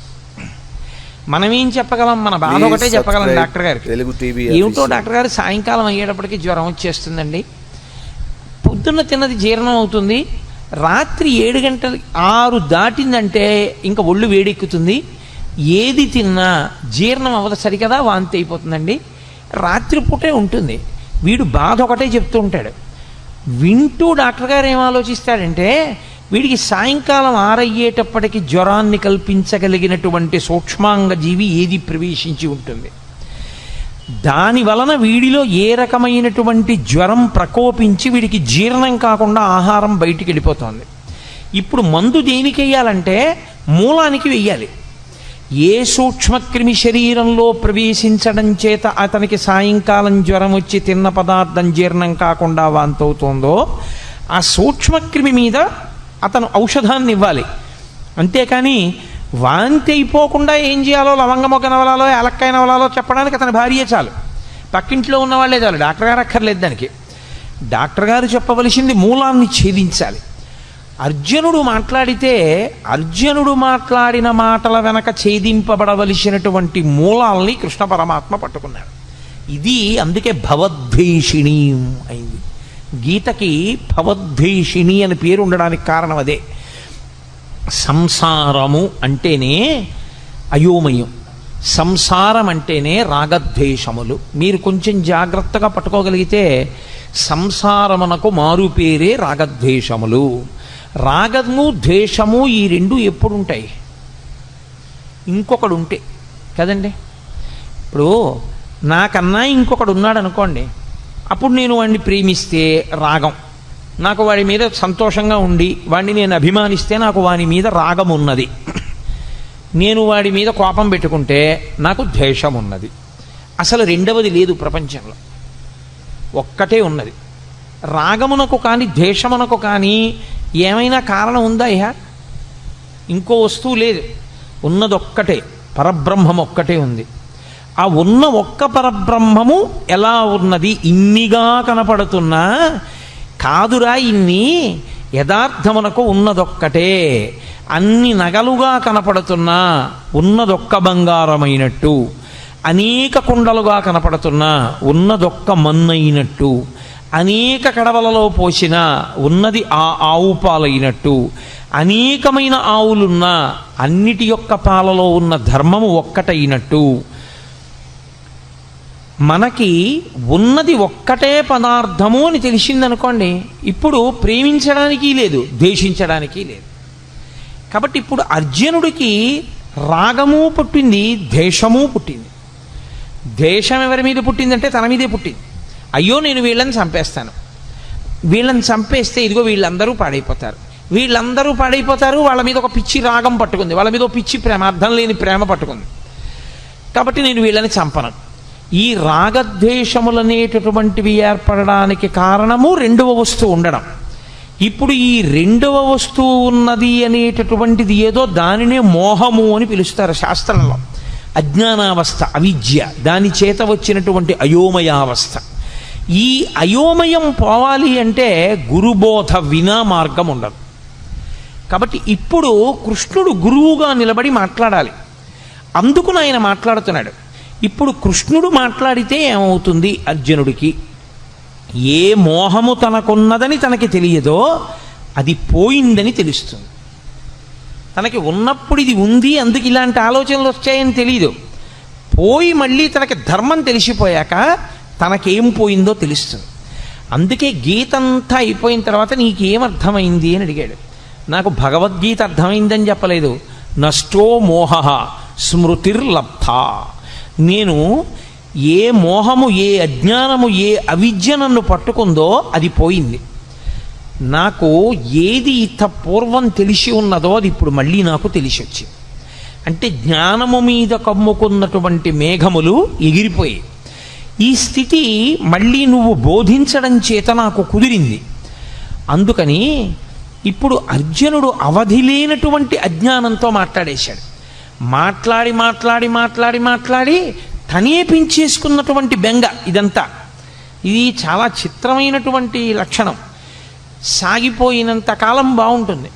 మనం ఏం చెప్పగలం? మన బాధ ఒకటే చెప్పగలం డాక్టర్ గారికి. ఏమిటో డాక్టర్ గారు సాయంకాలం అయ్యేటప్పటికి జ్వరం వచ్చేస్తుందండి, పొద్దున్న తిన్నది జీర్ణం అవుతుంది, రాత్రి 7 గంటలు 6 దాటిందంటే ఇంకా ఒళ్ళు వేడెక్కుతుంది, ఏది తిన్నా జీర్ణం అవ్వదు సరికదా, వాంతి అయిపోతుందండి, రాత్రిపూటే ఉంటుంది. వీడు బాధ ఒకటే చెప్తూ ఉంటాడు. వింటూ డాక్టర్ గారు ఏం ఆలోచిస్తాడంటే, వీడికి సాయంకాలం 6 అయ్యేటప్పటికి జ్వరాన్ని కల్పించగలిగినటువంటి సూక్ష్మాంగ జీవి ఏది ప్రవేశించి ఉంటుంది, దాని వలన వీడిలో ఏ రకమైనటువంటి జ్వరం ప్రకోపించి వీడికి జీర్ణం కాకుండా ఆహారం బయటికి వెళ్ళిపోతుంది. ఇప్పుడు మందు దేనికి వెయ్యాలంటే మూలానికి వెయ్యాలి. ఏ సూక్ష్మక్రిమి శరీరంలో ప్రవేశించడం చేత అతనికి సాయంకాలం జ్వరం వచ్చి తిన్న పదార్థం జీర్ణం కాకుండా వాంతవుతోందో ఆ సూక్ష్మక్రిమి మీద అతను ఔషధాన్ని ఇవ్వాలి. అంతేకాని వాంతి అయిపోకుండా ఏం చేయాలో లవంగమొగ్గ నవలాలో ఏలక్కాయ నవలాలో చెప్పడానికి అతని భార్యే చాలు, పక్కింట్లో ఉన్న వాళ్ళే చాలు, డాక్టర్ గారు అక్కర్లేదు దానికి. డాక్టర్ గారు చెప్పవలసింది మూలాన్ని ఛేదించాలి. అర్జునుడు మాట్లాడితే అర్జునుడు మాట్లాడిన మాటల వెనక ఛేదింపబడవలసినటువంటి మూలాల్ని కృష్ణ పరమాత్మ పట్టుకున్నాడు. ఇది అందుకే భవద్భీషిణి అయింది. గీతకి భవద్భీషిణి అని పేరు ఉండడానికి కారణం అదే. సంసారము అంటేనే అయోమయం, సంసారం అంటేనే రాగద్వేషములు. మీరు కొంచెం జాగ్రత్తగా పట్టుకోగలిగితే సంసారమునకు మారు పేరే రాగద్వేషములు. రాగము ద్వేషము ఈ రెండు ఎప్పుడు ఉంటాయి? ఇంకొకడు ఉంటే కదండి. ఇప్పుడు నాకన్నా ఇంకొకడు ఉన్నాడు అనుకోండి, అప్పుడు నేను వాడిని ప్రేమిస్తే రాగం, నాకు వాడి మీద సంతోషంగా ఉండి వాడిని నేను అభిమానిస్తే నాకు వాడి మీద రాగం ఉన్నది. నేను వాడి మీద కోపం పెట్టుకుంటే నాకు ద్వేషం ఉన్నది. అసలు రెండవది లేదు ప్రపంచంలో, ఒక్కటే ఉన్నది. రాగమునకు కానీ ద్వేషమునకు కానీ ఏమైనా కారణం ఉందా? ఇంకో వస్తువు లేదు, ఉన్నదొక్కటే, పరబ్రహ్మం ఒక్కటే ఉంది. ఆ ఉన్న ఒక్క పరబ్రహ్మము ఎలా ఉన్నది? ఇన్నిగా కనపడుతున్నా కాదురా, ఇన్ని యథార్థమునకు ఉన్నదొక్కటే. అన్ని నగలుగా కనపడుతున్నా ఉన్నదొక్క బంగారమైనట్టు, అనేక కుండలుగా కనపడుతున్నా ఉన్నదొక్క మన్నైనట్టు, అనేక కడవలలో పోసిన ఉన్నది ఆ ఆవు పాలైనట్టు, అనేకమైన ఆవులున్నా అన్నిటి యొక్క పాలలో ఉన్న ధర్మము ఒక్కటైనట్టు, మనకి ఉన్నది ఒక్కటే పదార్థము అని తెలిసిందనుకోండి, ఇప్పుడు ప్రేమించడానికి లేదు, ద్వేషించడానికి లేదు. కాబట్టి ఇప్పుడు అర్జునుడికి రాగము పుట్టింది, ద్వేషము పుట్టింది. ద్వేషం ఎవరి మీద పుట్టిందంటే తన మీదే పుట్టింది. అయ్యో నేను వీళ్ళని చంపేస్తాను, వీళ్ళని చంపేస్తే ఇదిగో వీళ్ళందరూ పాడైపోతారు, వీళ్ళందరూ పాడైపోతారు. వాళ్ళ మీద ఒక పిచ్చి రాగం పట్టుకుంది, వాళ్ళ మీద ఒక పిచ్చి ప్రేమ, అర్థం లేని ప్రేమ పట్టుకుంది. కాబట్టి నేను వీళ్ళని చంపను. ఈ రాగద్వేషములనేటటువంటివి ఏర్పడడానికి కారణము రెండవ వస్తువు ఉండడం. ఇప్పుడు ఈ రెండవ వస్తువు ఉన్నది అనేటటువంటిది ఏదో, దానినే మోహము అని పిలుస్తారు శాస్త్రంలో. అజ్ఞానావస్థ, అవిద్య, దాని చేత వచ్చినటువంటి అయోమయావస్థ. ఈ అయోమయం పోవాలి అంటే గురుబోధ వినా మార్గం ఉండదు. కాబట్టి ఇప్పుడు కృష్ణుడు గురువుగా నిలబడి మాట్లాడాలి. అందుకు ఆయన మాట్లాడుతున్నాడు. ఇప్పుడు కృష్ణుడు మాట్లాడితే ఏమవుతుంది? అర్జునుడికి ఏ మోహము తనకున్నదని తనకి తెలియదో అది పోయిందని తెలుస్తుంది. తనకి ఉన్నప్పుడు ఇది ఉంది, అందుకు ఇలాంటి ఆలోచనలు వచ్చాయని తెలియదు. పోయి మళ్ళీ తనకి ధర్మం తెలిసిపోయాక తనకేం పోయిందో తెలుస్తుంది. అందుకే గీత అంతా అయిపోయిన తర్వాత నీకేం అర్థమైంది అని అడిగాడు. నాకు భగవద్గీత అర్థమైందని చెప్పలేదు. నష్టో మోహ స్మృతిర్లబ్ధ. నేను ఏ మోహము, ఏ అజ్ఞానము, ఏ అవిద్య నన్ను పట్టుకుందో అది పోయింది. నాకు ఏది ఇంత పూర్వం తెలిసి ఉన్నదో అది ఇప్పుడు మళ్ళీ నాకు తెలిసి వచ్చింది. అంటే జ్ఞానము మీద కమ్ముకున్నటువంటి మేఘములు ఎగిరిపోయి ఈ స్థితి మళ్ళీ నువ్వు బోధించడం చేత నాకు కుదిరింది. అందుకని ఇప్పుడు అర్జునుడు అవధి లేనటువంటి అజ్ఞానంతో మాట్లాడేశాడు. మాట్లాడి మాట్లాడి మాట్లాడి మాట్లాడి తనే పెంచేసుకున్నటువంటి బెంగ ఇదంతా. ఇది చాలా చిత్రమైనటువంటి లక్షణం. సాగిపోయినంత కాలం బాగుంటుంది.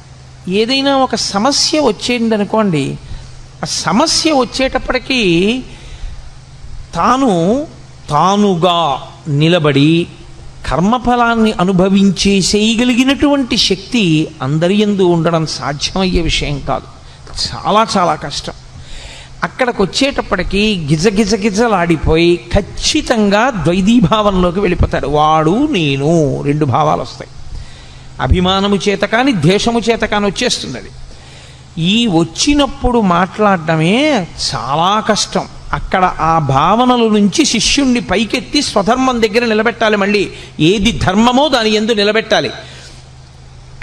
ఏదైనా ఒక సమస్య వచ్చేదనుకోండి, ఆ సమస్య వచ్చేటప్పటికీ తానుగా నిలబడి కర్మఫలాన్ని అనుభవించేసేయగలిగినటువంటి శక్తి అందరి యందు ఉండడం సాధ్యమయ్యే విషయం కాదు. చాలా చాలా కష్టం. అక్కడికి వచ్చేటప్పటికి గిజగిజగిజలాడిపోయి ఖచ్చితంగా ద్వైధీభావంలోకి వెళ్ళిపోతాడు. వాడు నేను రెండు భావాలు వస్తాయి. అభిమానము చేత కానీ ద్వేషము చేత కానీ వచ్చేస్తుంది అది. ఈ వచ్చినప్పుడు మాట్లాడటమే చాలా కష్టం. అక్కడ ఆ భావనల నుంచి శిష్యుణ్ణి పైకెత్తి స్వధర్మం దగ్గర నిలబెట్టాలి. మళ్ళీ ఏది ధర్మమో దాని యందు నిలబెట్టాలి.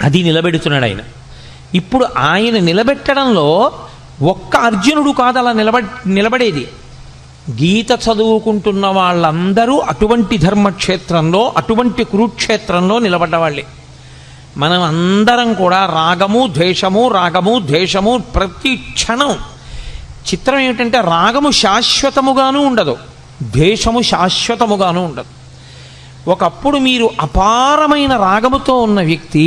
అది నిలబెడుతున్నాడు ఆయన. ఇప్పుడు ఆయన నిలబెట్టడంలో ఒక్క అర్జునుడు కాదు అలా నిలబడేది. గీత చదువుకుంటున్న వాళ్ళందరూ అటువంటి ధర్మక్షేత్రంలో, అటువంటి కురుక్షేత్రంలో నిలబడ్డవాళ్ళే. మనం అందరం కూడా రాగము ద్వేషము ప్రతి క్షణం. చిత్రం ఏమిటంటే రాగము శాశ్వతముగాను ఉండదు, ద్వేషము శాశ్వతముగాను ఉండదు. ఒకప్పుడు మీరు అపారమైన రాగముతో ఉన్న వ్యక్తి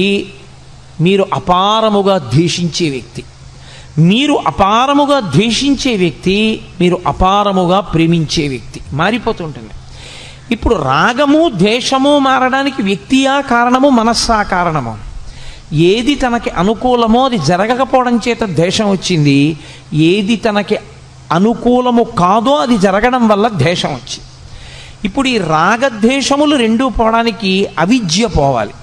మీరు అపారముగా ద్వేషించే వ్యక్తి, మీరు అపారముగా ద్వేషించే వ్యక్తి మీరు అపారముగా ప్రేమించే వ్యక్తి మారిపోతుంటుంది. ఇప్పుడు రాగము ద్వేషము మారడానికి వ్యక్తియా కారణము, మనస్సా కారణము? ఏది తనకి అనుకూలమో అది జరగకపోవడం చేత ద్వేషం వచ్చింది, ఏది తనకి అనుకూలము కాదో అది జరగడం వల్ల ద్వేషం వచ్చింది. ఇప్పుడు ఈ రాగద్వేషములు రెండూ పోవడానికి అవిద్య పోవాలి.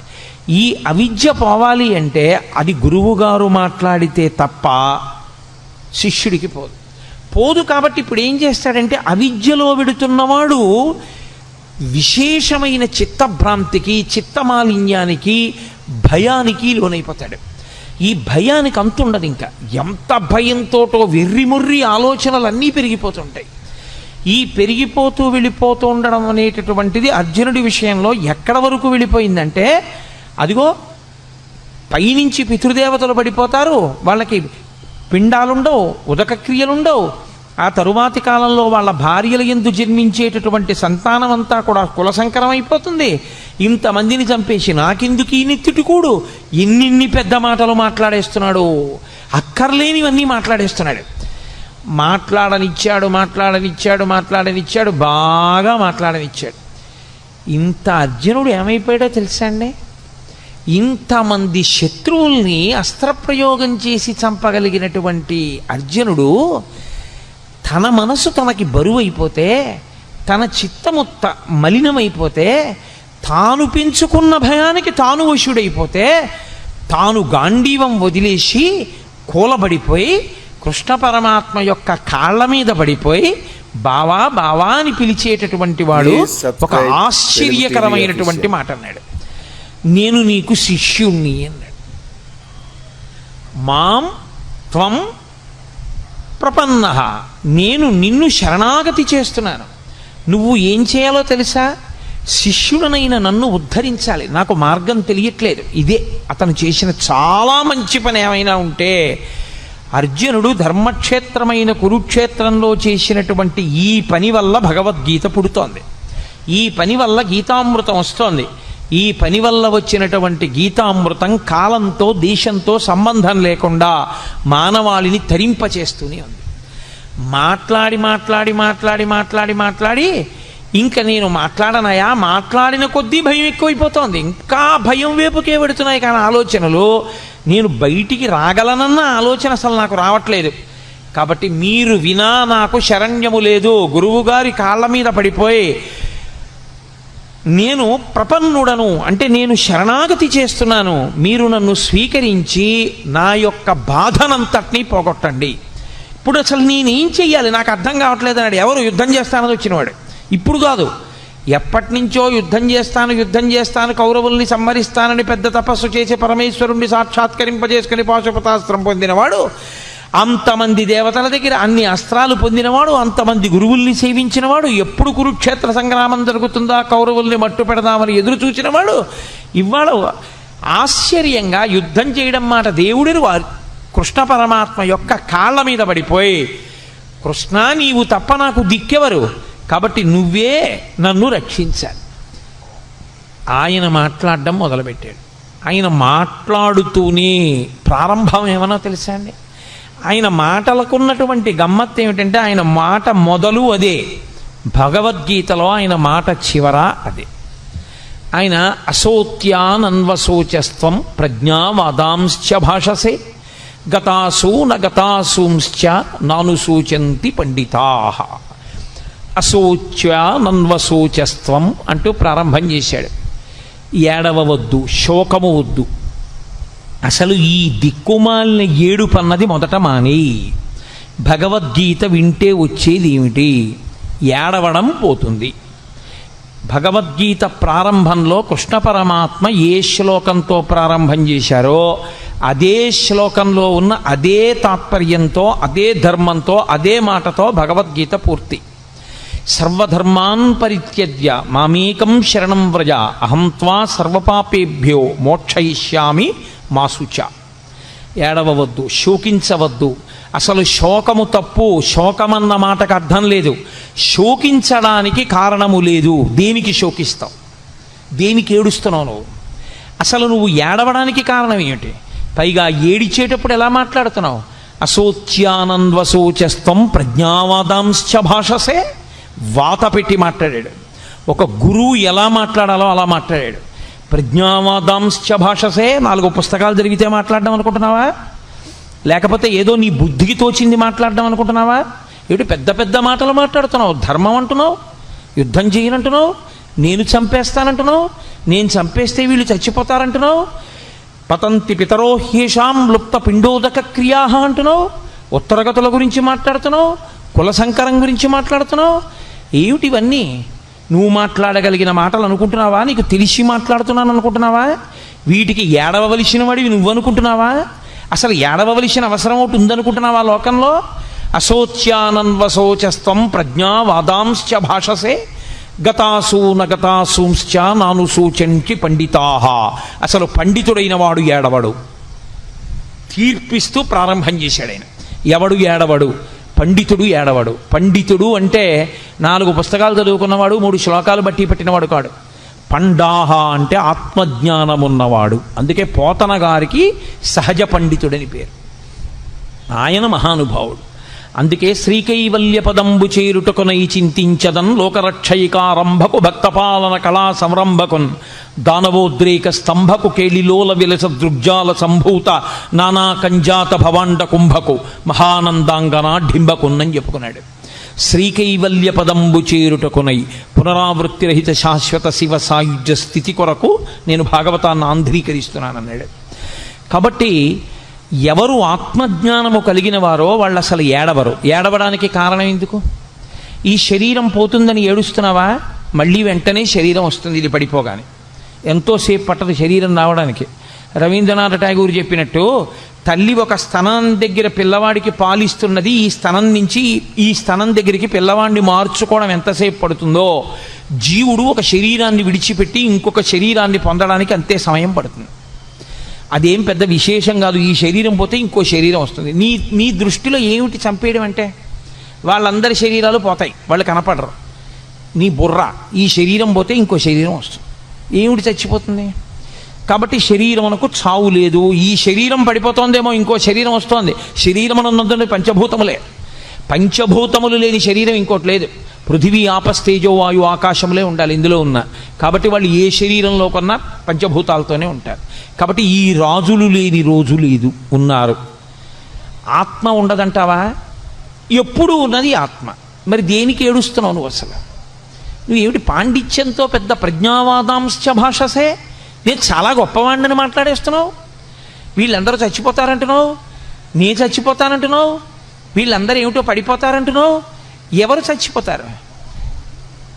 ఈ అవిద్య పోవాలి అంటే అది గురువుగారు మాట్లాడితే తప్ప శిష్యుడికి పోదు. కాబట్టి ఇప్పుడు ఏం చేస్తాడంటే అవిద్యలో విడుతున్నవాడు విశేషమైన చిత్తభ్రాంతికి, చిత్తమాలిన్యానికి, భయానికి లోనైపోతాడు. ఈ భయానికి అంతుండదు. ఇంకా ఎంత భయంతోటో వెర్రిముర్రి ఆలోచనలన్నీ పెరిగిపోతుంటాయి. ఈ పెరిగిపోతూ వెళ్ళిపోతూ ఉండడం అనేటటువంటిది అర్జునుడి విషయంలో ఎక్కడ వరకు వెళ్ళిపోయిందంటే, అదిగో పైనుంచి పితృదేవతలు పడిపోతారు, వాళ్ళకి పిండాలుండవు, ఉదక క్రియలుండవు. ఆ తరువాతి కాలంలో వాళ్ళ భార్యల యందు జన్మించేటటువంటి సంతానం అంతా కూడా కులసంకరం అయిపోతుంది. ఇంతమందిని చంపేసి నాకెందుకు ఈ నెత్తిటికూడు, ఎన్నిన్ని పెద్ద మాటలు మాట్లాడేస్తున్నాడు, అక్కర్లేనివన్నీ మాట్లాడేస్తున్నాడు. మాట్లాడనిచ్చాడు, బాగా మాట్లాడనిచ్చాడు. ఇంత అర్జునుడు ఏమైపోయాడో తెలుసా అండి? ఇంతమంది శత్రువుల్ని అస్త్రప్రయోగం చేసి చంపగలిగినటువంటి అర్జునుడు తన మనసు తనకి బరువు అయిపోతే, తన చిత్తము మలినమైపోతే, తాను పెంచుకున్న భయానికి తాను వశుడైపోతే, తాను గాంధీవం వదిలేసి కూలబడిపోయి కృష్ణ పరమాత్మ యొక్క కాళ్ళ మీద పడిపోయి బావా బావా అని పిలిచేటటువంటి వాడు ఒక ఆశ్చర్యకరమైనటువంటి మాట అన్నాడు. నేను నీకు శిష్యుణ్ణి అన్నాడు. మాం త్వం ప్రపన్నః, నేను నిన్ను శరణాగతి చేస్తున్నాను. నువ్వు ఏం చేయాలో తెలుసా? శిష్యుడనైన నన్ను ఉద్ధరించాలి. నాకు మార్గం తెలియట్లేదు. ఇదే అతను చేసిన చాలా మంచి పని. ఏమైనా ఉంటే అర్జునుడు ధర్మక్షేత్రమైన కురుక్షేత్రంలో చేసినటువంటి ఈ పని వల్ల భగవద్గీత పుడుతోంది, ఈ పని వల్ల గీతామృతం వస్తోంది. ఈ పని వల్ల వచ్చినటువంటి గీతామృతం కాలంతో దేశంతో సంబంధం లేకుండా మానవాళిని తరింపచేస్తూనే ఉంది. మాట్లాడి ఇంకా నేను మాట్లాడనయా, మాట్లాడిన కొద్దీ భయం ఎక్కువైపోతోంది. ఇంకా భయం వైపుకే పెడుతున్నాయి కానీ ఆలోచనలు. నేను బయటికి రాగలనన్న ఆలోచన అసలు నాకు రావట్లేదు. కాబట్టి మీరు వినా నాకు శరణ్యము లేదు. గురువుగారి కాళ్ళ మీద పడిపోయి నేను ప్రపన్నుడను అంటే నేను శరణాగతి చేస్తున్నాను, మీరు నన్ను స్వీకరించి నా యొక్క బాధనంతటినీ పోగొట్టండి. ఇప్పుడు అసలు నేనేం చెయ్యాలి నాకు అర్థం కావట్లేదు అన్నాడు. ఎవరు? యుద్ధం చేస్తానని వచ్చినవాడు. ఇప్పుడు కాదు, ఎప్పటి నుంచో యుద్ధం చేస్తాను కౌరవుల్ని సంహరిస్తానని పెద్ద తపస్సు చేసి పరమేశ్వరుణ్ణి సాక్షాత్కరింపజేసుకుని పాశుపతాస్త్రం పొందినవాడు, అంతమంది దేవతల దగ్గర అన్ని అస్త్రాలు పొందినవాడు, అంతమంది గురువుల్ని సేవించినవాడు, ఎప్పుడు కురుక్షేత్ర సంగ్రామం జరుగుతుందా కౌరవుల్ని మట్టు పెడదామని ఎదురు చూచినవాడు, ఇవాళ ఆశ్చర్యంగా యుద్ధం చేయడం మాట దేవుడిని కృష్ణ పరమాత్మ యొక్క కాళ్ళ మీద పడిపోయి, కృష్ణ నీవు తప్ప నాకు దిక్కెవరు, కాబట్టి నువ్వే నన్ను రక్షించాలి. ఆయన మాట్లాడడం మొదలుపెట్టాడు. ఆయన మాట్లాడుతూనే ప్రారంభం ఏమన్నా తెలుసా అండి? ఆయన మాటలకున్నటువంటి గమ్మత్తు ఏమిటంటే ఆయన మాట మొదలు అదే, భగవద్గీతలో ఆయన మాట చివర అదే. ఆయన అసోత్యానన్వశోచస్త్వం ప్రజ్ఞావాదాంశ్చ భాషసే గతాసు నగతాసూంశ్చ నానుసూచంతి పండితాః అశోచ్య నన్వశోచస్త్వం అంటూ ప్రారంభం చేశాడు. ఏడవవద్దు, శోకము వద్దు. అసలు ఈ దిక్కుమాలిన ఏడుపన్నది మొదట మాని. భగవద్గీత వింటే వచ్చేది ఏమిటి? ఏడవడం పోతుంది. భగవద్గీత ప్రారంభంలో కృష్ణ పరమాత్మ ఏ శ్లోకంతో ప్రారంభం చేశారో అదే శ్లోకంలో ఉన్న అదే తాత్పర్యంతో, అదే ధర్మంతో, అదే మాటతో భగవద్గీత పూర్తి. సర్వధర్మాన్ పరిత్యజ్య మామేకం శరణం వ్రజ అహం త్వా సర్వపాపేభ్యో మోక్షయిష్యామి మా శుచ. ఏడవవద్దు, శోకించవద్దు. అసలు శోకము తప్పు. శోకమన్న మాటకు అర్థం లేదు. శోకించడానికి కారణము లేదు. దేనికి శోకిస్తావు? దేనికి ఏడుస్తున్నావు నువ్వు? అసలు నువ్వు ఏడవడానికి కారణం ఏమిటి? పైగా ఏడిచేటప్పుడు ఎలా మాట్లాడుతున్నావు? అశోచ్యానంద్వశోచస్తం ప్రజ్ఞావాదాంశ్చ భాషసే. వాత పెట్టి మాట్లాడాడు. ఒక గురువు ఎలా మాట్లాడాలో అలా మాట్లాడాడు. ప్రజ్ఞావాదాంశ్చ భాషసే. 4 పుస్తకాలు జరిగితే మాట్లాడడం అనుకుంటున్నావా? లేకపోతే ఏదో నీ బుద్ధికి తోచింది మాట్లాడడం అనుకుంటున్నావా? ఏమిటి పెద్ద పెద్ద మాటలు మాట్లాడుతున్నావు? ధర్మం అంటున్నావు, యుద్ధం చేయనంటున్నావు, నేను చంపేస్తానంటున్నావు, నేను చంపేస్తే వీళ్ళు చచ్చిపోతారంటున్నావు, పతంతి పితరో హ్యేషాం లుప్త పిండోదక క్రియా అంటున్నావు, ఉత్తరగతుల గురించి మాట్లాడుతున్నావు, కుల సంకరం గురించి మాట్లాడుతున్నావు. ఏమిటివన్నీ? నువ్వు మాట్లాడగలిగిన మాటలు అనుకుంటున్నావా? నీకు తెలిసి మాట్లాడుతున్నాను అనుకుంటున్నావా? వీటికి ఏడవవలసిన వాడివి నువ్వు అనుకుంటున్నావా? అసలు ఏడవవలసిన అవసరం ఒకటి ఉందనుకుంటున్నావా లోకంలో? అశోచ్యానంద్వశోచస్త్వం ప్రజ్ఞావాదాంశ్చ భాషసే గతాసు నగతాసూంశ్చ నానుసూచంచి పండితాః. అసలు పండితుడైన వాడు ఏడవడు. తీర్పిస్తూ ప్రారంభం చేశాడు ఆయన. ఎవడు ఏడవడు? పండితుడు ఏడవడు. పండితుడు అంటే 4 పుస్తకాలు చదువుకున్నవాడు, 3 శ్లోకాలు బట్టి పెట్టినవాడు కాడు. పండాహ అంటే ఆత్మజ్ఞానమున్నవాడు. అందుకే పోతన గారికి సహజ పండితుడని పేరు. ఆయన మహానుభావుడు. అందుకే శ్రీకైవల్య పదంబు చేరుటకునై చింతించదన్ లోకరక్షయికారంభకు భక్తపాలన కళా సంరంభకున్ దానవోద్రేక స్తంభకు కేళిలోల విలస దృగ్జాల సంభూత నానా కంజాత భవాండ కుంభకు మహానందాంగనా ఢింబకున్నని చెప్పుకున్నాడు. శ్రీకైవల్య పదంబు చేరుటకునై పునరావృత్తిరహిత శాశ్వత శివ సాయుధ్య స్థితి కొరకు నేను భాగవతాన్ని ఆంధ్రీకరిస్తున్నానన్నాడు. కాబట్టి ఎవరు ఆత్మజ్ఞానము కలిగిన వారో వాళ్ళు అసలు ఏడవరు. ఏడవడానికి కారణం ఎందుకు? ఈ శరీరం పోతుందని ఏడుస్తున్నావా? మళ్ళీ వెంటనే శరీరం వస్తుంది. ఇది పడిపోగానే ఎంతోసేపు పట్టదు శరీరం రావడానికి. రవీంద్రనాథ్ ఠాగూర్ చెప్పినట్టు తల్లి ఒక స్తనం దగ్గర పిల్లవాడికి పాలిస్తున్నది. ఈ స్తనం నుంచి ఈ స్తనం దగ్గరికి పిల్లవాడిని మార్చుకోవడం ఎంతసేపు పడుతుందో జీవుడు ఒక శరీరాన్ని విడిచిపెట్టి ఇంకొక శరీరాన్ని పొందడానికి అంతే సమయం పడుతుంది. అదేం పెద్ద విశేషం కాదు. ఈ శరీరం పోతే ఇంకో శరీరం వస్తుంది. నీ దృష్టిలో ఏమిటి చంపేయడం అంటే? వాళ్ళందరి శరీరాలు పోతాయి, వాళ్ళు కనపడరు. నీ బుర్ర ఈ శరీరం పోతే ఇంకో శరీరం వస్తుంది. ఏమిటి చచ్చిపోతుంది? కాబట్టి శరీరమునకు చావు లేదు. ఈ శరీరం పడిపోతుందేమో ఇంకో శరీరం వస్తోంది. శరీరం అన్నది పంచభూతములే. పంచభూతములు లేని శరీరం ఇంకోటి లేదు. పృథివీ ఆపస్తేజో వాయు ఆకాశములే ఉండాలి ఇందులో ఉన్న. కాబట్టి వాళ్ళు ఏ శరీరంలో కొన్నా పంచభూతాలతోనే ఉంటారు. కాబట్టి ఈ రాజులు లేని రోజు లేదు, ఉన్నారు. ఆత్మ ఉండదంటావా? ఎప్పుడు ఉన్నది ఆత్మ. మరి దేనికి ఏడుస్తున్నావు నువ్వు? అసలు నువ్వు ఏమిటి పాండిత్యంతో పెద్ద ప్రజ్ఞావాదాంశ్చ భాషసే నేను చాలా గొప్పవాడిని మాట్లాడేస్తున్నావు. వీళ్ళందరూ చచ్చిపోతారంటున్నావు, నే చచ్చిపోతానంటున్నావు, వీళ్ళందరూ ఏమిటో పడిపోతారంటున్నావు. ఎవరు చచ్చిపోతారు?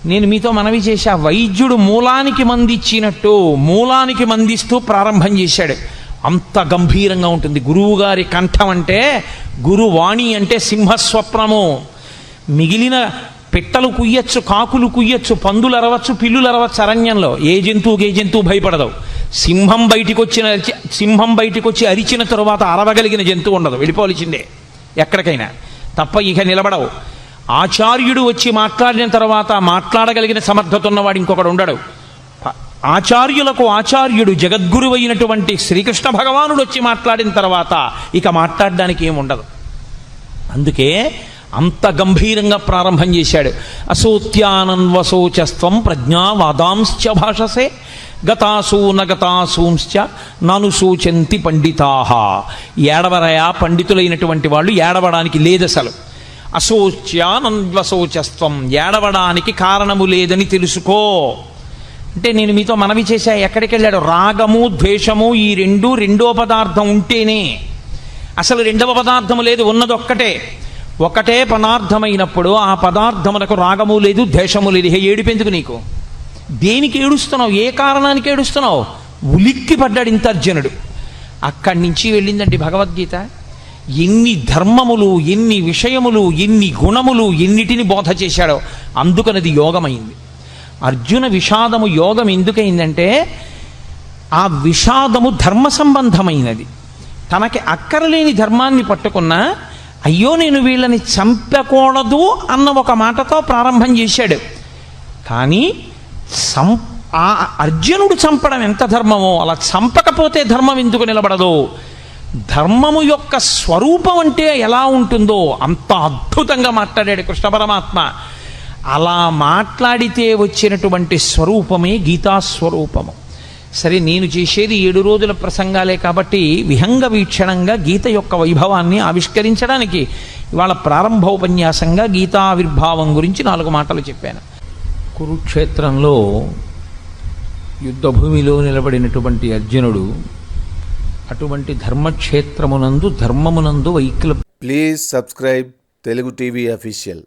నేను మీతో మనవి చేశా, వైద్యుడు మూలానికి మందిచ్చినట్టు మూలానికి మందిస్తూ ప్రారంభం చేశాడు. అంత గంభీరంగా ఉంటుంది గురువుగారి కంఠం. అంటే గురువాణి అంటే సింహస్వప్నము. మిగిలిన పిట్టలు కుయ్యచ్చు, కాకులు కుయ్యచ్చు, పందులు అరవచ్చు, పిల్లులు అరవచ్చు. అరణ్యంలో ఏ జంతువు భయపడదు. సింహం బయటికి వచ్చి అరిచిన తరువాత అరవగలిగిన జంతువు ఉండదు, వెళ్ళిపోవలసిందే ఎక్కడికైనా తప్ప ఇక నిలబడవు. ఆచార్యుడు వచ్చి మాట్లాడిన తర్వాత మాట్లాడగలిగిన సమర్థత ఉన్నవాడు ఇంకొకడు ఉండడు. ఆచార్యులకు ఆచార్యుడు జగద్గురు అయినటువంటి శ్రీకృష్ణ భగవానుడు వచ్చి మాట్లాడిన తర్వాత ఇక మాట్లాడడానికి ఏముండదు. అందుకే అంత గంభీరంగా ప్రారంభం చేశాడు. అశోత్యానన్వశోచస్త్వం ప్రజ్ఞావాదాంశ్చ భాషసే గతాసూనగతాసూంశ్చ నను సూచంతి పండితాహ. ఏడవరయా పండితులైనటువంటి వాళ్ళు ఏడవడానికి లేదు అసలు. అశోచ్యానంద్వశోచస్త్వం, ఏడవడానికి కారణము లేదని తెలుసుకో. అంటే నేను మీతో మనవి చేశా, ఎక్కడికి వెళ్ళాడు? రాగము ద్వేషము ఈ రెండో పదార్థం ఉంటేనే. అసలు రెండవ పదార్థము లేదు, ఉన్నది ఒకటే పదార్థమైనప్పుడు ఆ పదార్థమునకు రాగము లేదు ద్వేషము లేదు. ఏడుపెందుకు నీకు? దేనికి ఏడుస్తున్నావు? ఏ కారణానికి ఏడుస్తున్నావు? ఉలిక్కి పడ్డాడు ఇంత అర్జునుడు. అక్కడి నుంచి వెళ్ళిందండి భగవద్గీత. ఎన్ని ధర్మములు, ఎన్ని విషయములు, ఎన్ని గుణములు, ఎన్నిటిని బోధ చేశాడో. అందుకనది యోగమైంది. అర్జున విషాదము యోగం ఎందుకైందంటే ఆ విషాదము ధర్మ సంబంధమైనది. తనకి అక్కరలేని ధర్మాన్ని పట్టుకున్నా అయ్యో నేను వీళ్ళని చంపకూడదు అన్న ఒక మాటతో ప్రారంభం చేశాడు. కానీ ఆ అర్జునుడు చంపడం ఎంత ధర్మమో అలా చంపకపోతే ధర్మం ఎందుకు నిలబడదు? ధర్మము యొక్క స్వరూపం అంటే ఎలా ఉంటుందో అంత అద్భుతంగా మాట్లాడాడు కృష్ణ పరమాత్మ. అలా మాట్లాడితే వచ్చినటువంటి స్వరూపమే గీతాస్వరూపము. సరే, నేను చేసేది 7 రోజుల ప్రసంగాలే కాబట్టి విహంగ వీక్షణంగా గీత యొక్క వైభవాన్ని ఆవిష్కరించడానికి ఇవాళ ప్రారంభోపన్యాసంగా గీతావిర్భావం గురించి 4 మాటలు చెప్పాను. కురుక్షేత్రంలో యుద్ధభూమిలో నిలబడినటువంటి అర్జునుడు అటువంటి ధర్మక్షేత్రమునందు ధర్మమునందు వైక్లభ్యం. Please subscribe Telugu TV official.